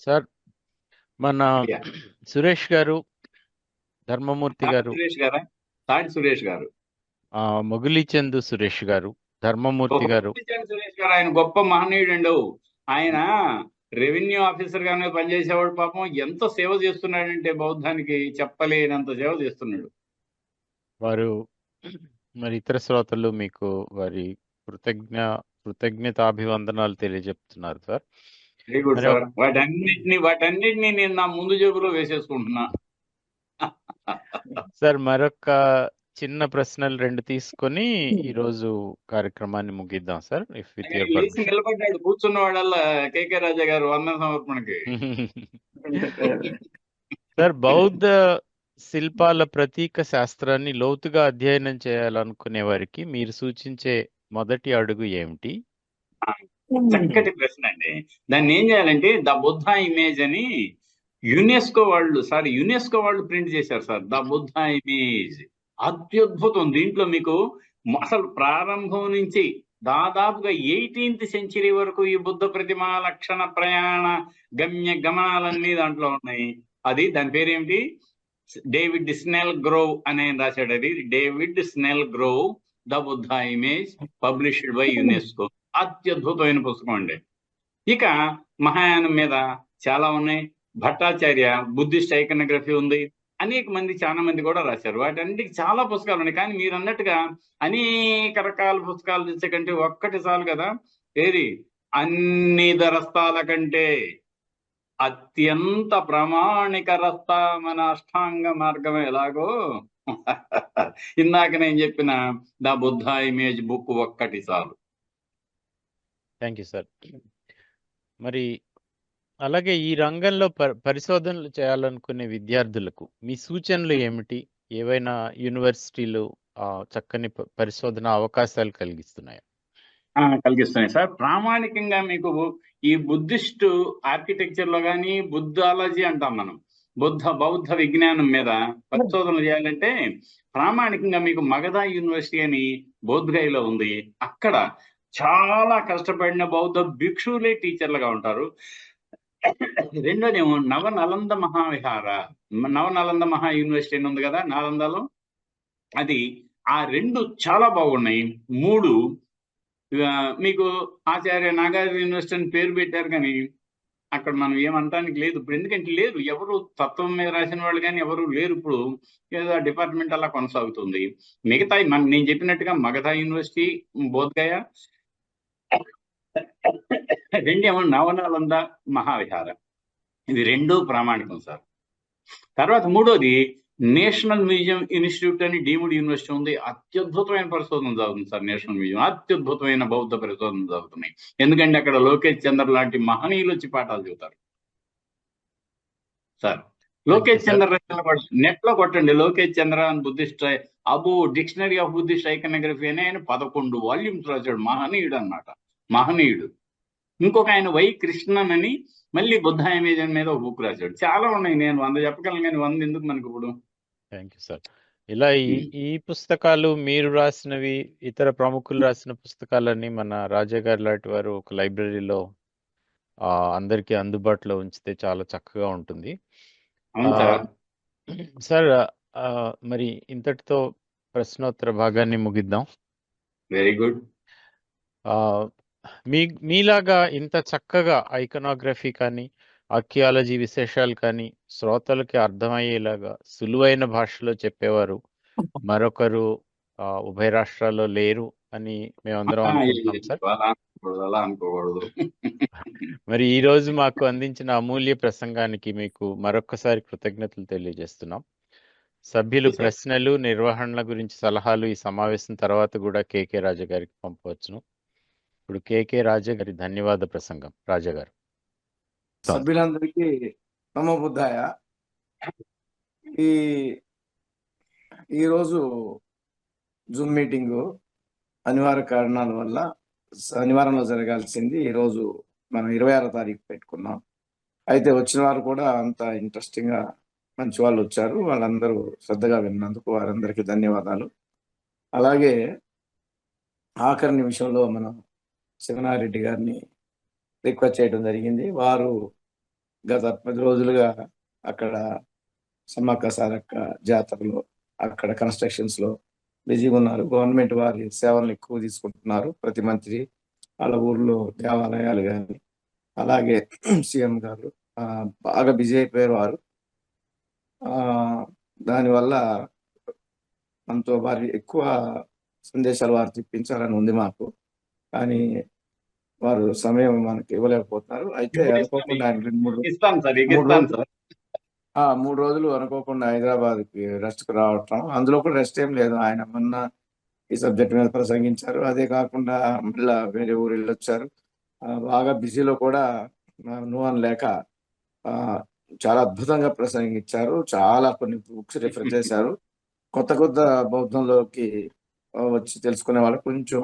సార్, మన సురేష్ గారు, ధర్మమూర్తి గారు, సురేష్ గారు, మొగిలిచందు సురేష్ గారు, ధర్మమూర్తి గారు, సురేష్ గారు ఆయన గొప్ప మహనీయుడు. ఆయన రెవెన్యూ ఆఫీసర్ గానే పనిచేసేవాడు. పాపం ఎంత సేవ చేస్తున్నాడంటే బౌద్ధానికి చెప్పలేనంత సేవ చేస్తున్నాడు. వారు మరి ఇతర శ్రోతలు మీకు వారి కృతజ్ఞతాభివందనాలు తెలియజెప్తున్నారు సార్. Very good sir. వాటన్నిటిని నేను నా ముందు జేబులో వేసేసుకుంటున్నా. సార్, మరొక చిన్న ప్రశ్నలు 2 తీసుకొని ఈరోజు కార్యక్రమాన్ని ముగిద్దాం సార్. నిలబడ్డాడు కూర్చున్న వాళ్ళ కేకే రాజా గారు వందన సమర్పణకి. సార్, బౌద్ధ శిల్పాల ప్రతీక శాస్త్రాన్ని లోతుగా అధ్యయనం చేయాలనుకునే వారికి మీరు సూచించే మొదటి అడుగు ఏమిటి? చక్కటి ప్రశ్న అండి. దాన్ని ఏం చేయాలంటే ద బుద్ధ ఇమేజ్ అని యునెస్కో వాళ్ళు ప్రింట్ చేశారు సార్. ద బుద్ధ ఇమేజ్ అత్యద్భుతం. దీంట్లో మీకు అసలు ప్రారంభం నుంచి దాదాపుగా 18th సెంచరీ వరకు ఈ బుద్ధ ప్రతిమ లక్షణ ప్రయాణ గమనాలన్నీ దాంట్లో ఉన్నాయి. దాని పేరేమిటి? డేవిడ్ స్నెల్ గ్రోవ్ అని రాశాడు. అది David Snell grove, the Buddha image, published by UNESCO. అత్యద్భుతమైన పుస్తకం అండి. ఇక మహాయానం మీద చాలా ఉన్నాయి. భట్టాచార్య బుద్ధిస్ట్ ఐకనోగ్రఫీ ఉంది. చాలా మంది కూడా రాశారు. వాటన్నిటికి చాలా పుస్తకాలు ఉన్నాయి. కానీ మీరు అన్నట్టుగా అనేక రకాల పుస్తకాలు తెచ్చే కంటే ఒక్కటి చాలు కదా. ఏది? అన్ని దరస్తాల కంటే అత్యంత ప్రామాణిక రస్తా మన అష్టాంగ మార్గం ఎలాగో ఇందాక నేను చెప్పిన ద బుద్ధ ఇమేజ్ బుక్ ఒక్కటి చాలు. Thank you sir. మరి అలాగే ఈ రంగంలో పరిశోధనలు చేయాలనుకునే విద్యార్థులకు మీ సూచనలు ఏమిటి? ఏవైనా యూనివర్సిటీలు చక్కని పరిశోధన అవకాశాలు కలిగిస్తున్నాయా? కలిగిస్తున్నాయి సార్. ప్రామాణికంగా మీకు ఈ బుద్ధిస్ట్ ఆర్కిటెక్చర్ లో కానీ బుద్ధాలజీ అంటాం మనం, బౌద్ధ విజ్ఞానం మీద పరిశోధనలు చేయాలంటే ప్రామాణికంగా మీకు మగధ యూనివర్సిటీ అని బోధ్గయలో ఉంది. అక్కడ చాలా కష్టపడిన బౌద్ధ భిక్షువులే టీచర్లుగా ఉంటారు. రెండోదేమో నవనలంద మహా యూనివర్సిటీ అని ఉంది కదా నాలందలో. ఆ 2 చాలా బాగున్నాయి. 3 మీకు ఆచార్య నాగార్జున యూనివర్సిటీ అని పేరు పెట్టారు, కానీ అక్కడ మనం ఏమంటానికి లేదు ఇప్పుడు, ఎందుకంటే లేరు ఎవరు తత్వం మీద రాసిన వాళ్ళు కానీ ఎవరు లేరు ఇప్పుడు. ఏదో ఆ డిపార్ట్మెంట్ అలా కొనసాగుతుంది. మిగతా నేను చెప్పినట్టుగా మగధ యూనివర్సిటీ, బోధ్గయ, రెండేమో నవనాలంద, మహావిహార, ఇది రెండూ ప్రామాణికం సార్. తర్వాత మూడోది నేషనల్ మ్యూజియం ఇన్స్టిట్యూట్ అని డీమ్డ్ యూనివర్సిటీ ఉంది. అత్యద్భుతమైన పరిశోధన జరుగుతుంది సార్. నేషనల్ మ్యూజియం అత్యద్భుతమైన బౌద్ధ పరిశోధన జరుగుతున్నాయి. ఎందుకంటే అక్కడ లోకేష్ చంద్ర లాంటి మహనీయులు వచ్చి పాఠాలు చెబుతారు సార్. లోకేష్ చంద్ర నెట్ లో కొట్టండి, లోకేష్ చంద్ర అని బుద్ధిస్ట్ అబు డిక్షనరీ ఆఫ్ బుద్ధిస్ట్ ఐకనోగ్రఫీ అని ఆయన 11 వాల్యూమ్స్ రాశాడు. మహనీయుడు అన్నమాట, మహనీయుడు. ఇంకొక ఆయన వై కృష్ణన్ అని మళ్ళీ బుద్ధ ఇమేజ్ మీద ఒక బుక్ రాశాడు. చాలా ఉన్నాయి, నేను 100 చెప్పగలను కానీ 100 ఎందుకు మనకి ఇప్పుడు. Thank you sir. ఇలా ఈ పుస్తకాలు మీరు రాసినవి, ఇతర ప్రముఖులు రాసిన పుస్తకాలన్నీ మన రాజా గారి లాంటి వారు ఒక లైబ్రరీలో అందరికీ అందుబాటులో ఉంచితే చాలా చక్కగా ఉంటుంది. అవును సార్. సార్ మరి ఇంతటితో ప్రశ్నోత్తర భాగాన్ని ముగిద్దాం. Very good. మీలాగా ఇంత చక్కగా ఐకనోగ్రఫీ కానీ ఆర్కియాలజీ విశేషాలు కానీ శ్రోతలకి అర్థమయ్యేలాగా సులువైన భాషలో చెప్పేవారు మరొకరు ఉభయ రాష్ట్రాల్లో లేరు అని మేమందరం అనుకుంటున్నాం సార్. అలా అనుకోకూడదు. మరి ఈ రోజు మాకు అందించిన అమూల్య ప్రసంగానికి మీకు మరొకసారి కృతజ్ఞతలు తెలియజేస్తున్నాం. సభ్యులు ప్రశ్నలు, నిర్వహణల గురించి సలహాలు ఈ సమావేశం తర్వాత కూడా కేకే రాజా గారికి పంపవచ్చును. ఇప్పుడు కేకే రాజా గారి ధన్యవాద ప్రసంగం. రాజా గారు. సభ్యులందరికీ నమో బుద్ధాయ. ఈరోజు జూమ్ మీటింగు అనివార్య కారణాల వల్ల శనివారంలో జరగాల్సింది ఈరోజు మనం 26వ తారీఖు పెట్టుకున్నాం. అయితే వచ్చిన వారు కూడా అంత ఇంట్రెస్టింగ్గా మంచి వాళ్ళు వచ్చారు. వాళ్ళందరూ శ్రద్ధగా విన్నందుకు వారందరికీ ధన్యవాదాలు. అలాగే ఆఖరి నిమిషంలో మనం శివనారెడ్డి గారిని రిక్వెస్ట్ చేయడం జరిగింది. వారు గత 10 రోజులుగా అక్కడ సమ్మక్క సారక్క జాతరలో అక్కడ కన్స్ట్రక్షన్స్లో బిజీగా ఉన్నారు. గవర్నమెంట్ వారి సేవలను ఎక్కువ తీసుకుంటున్నారు. ప్రతి మంత్రి వాళ్ళ ఊర్లో దేవాలయాలు కానీ అలాగే సీఎం గారు బాగా బిజీ అయిపోయారు వారు. దానివల్ల మనతో వారి ఎక్కువ సందేశాలు వారు తెప్పించాలని ఉంది మాకు, కానీ వారు సమయం మనకి ఇవ్వలేకపోతున్నారు. అయితే అనుకోకుండా ఆయన 3 రోజులు అనుకోకుండా హైదరాబాద్కి రెస్ట్కి రావటం, అందులో కూడా రెస్ట్ ఏం లేదు. ఆయన మొన్న ఈ సబ్జెక్ట్ మీద ప్రసంగించారు. అదే కాకుండా మళ్ళీ వేరే ఊరు వెళ్ళొచ్చారు. బాగా బిజీలో కూడా నువ్వు లేక చాలా అద్భుతంగా ప్రసంగించారు. చాలా కొన్ని బుక్స్ రిఫర్ చేశారు. కొత్త బౌద్ధంలోకి వచ్చి తెలుసుకునే వాళ్ళకి కొంచెం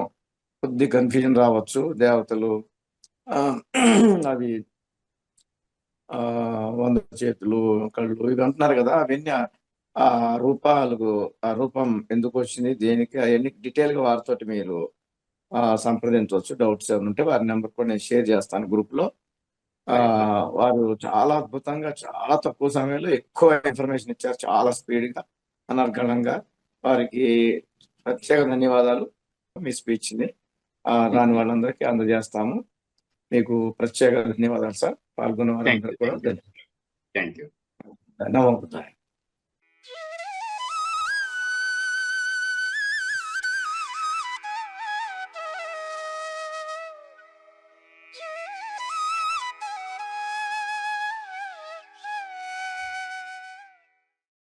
కొద్ది కన్ఫ్యూజన్ రావచ్చు. దేవతలు అవి 100 చేతులు, కళ్ళు ఇవి అంటున్నారు కదా, అవన్నీ ఆ రూపం ఎందుకు వచ్చింది, దేనికి, అవన్నీ డీటెయిల్గా వారితోటి మీరు సంప్రదించవచ్చు. డౌట్స్ ఏమైనా ఉంటే వారి నెంబర్ కూడా నేను షేర్ చేస్తాను గ్రూప్లో. వారు చాలా అద్భుతంగా చాలా తక్కువ సమయంలో ఎక్కువ ఇన్ఫర్మేషన్ ఇచ్చారు, చాలా స్పీడ్గా అనర్గళంగా. వారికి ప్రత్యేక ధన్యవాదాలు. మీ స్పీచ్ని రాని వాళ్ళందరికీ అందజేస్తాము. మీకు ప్రత్యేక ధన్యవాదాలు సార్. పాల్గొన్న వారందరూ కూడా ధన్యవాదాలు. Thank you. నమోదాయ.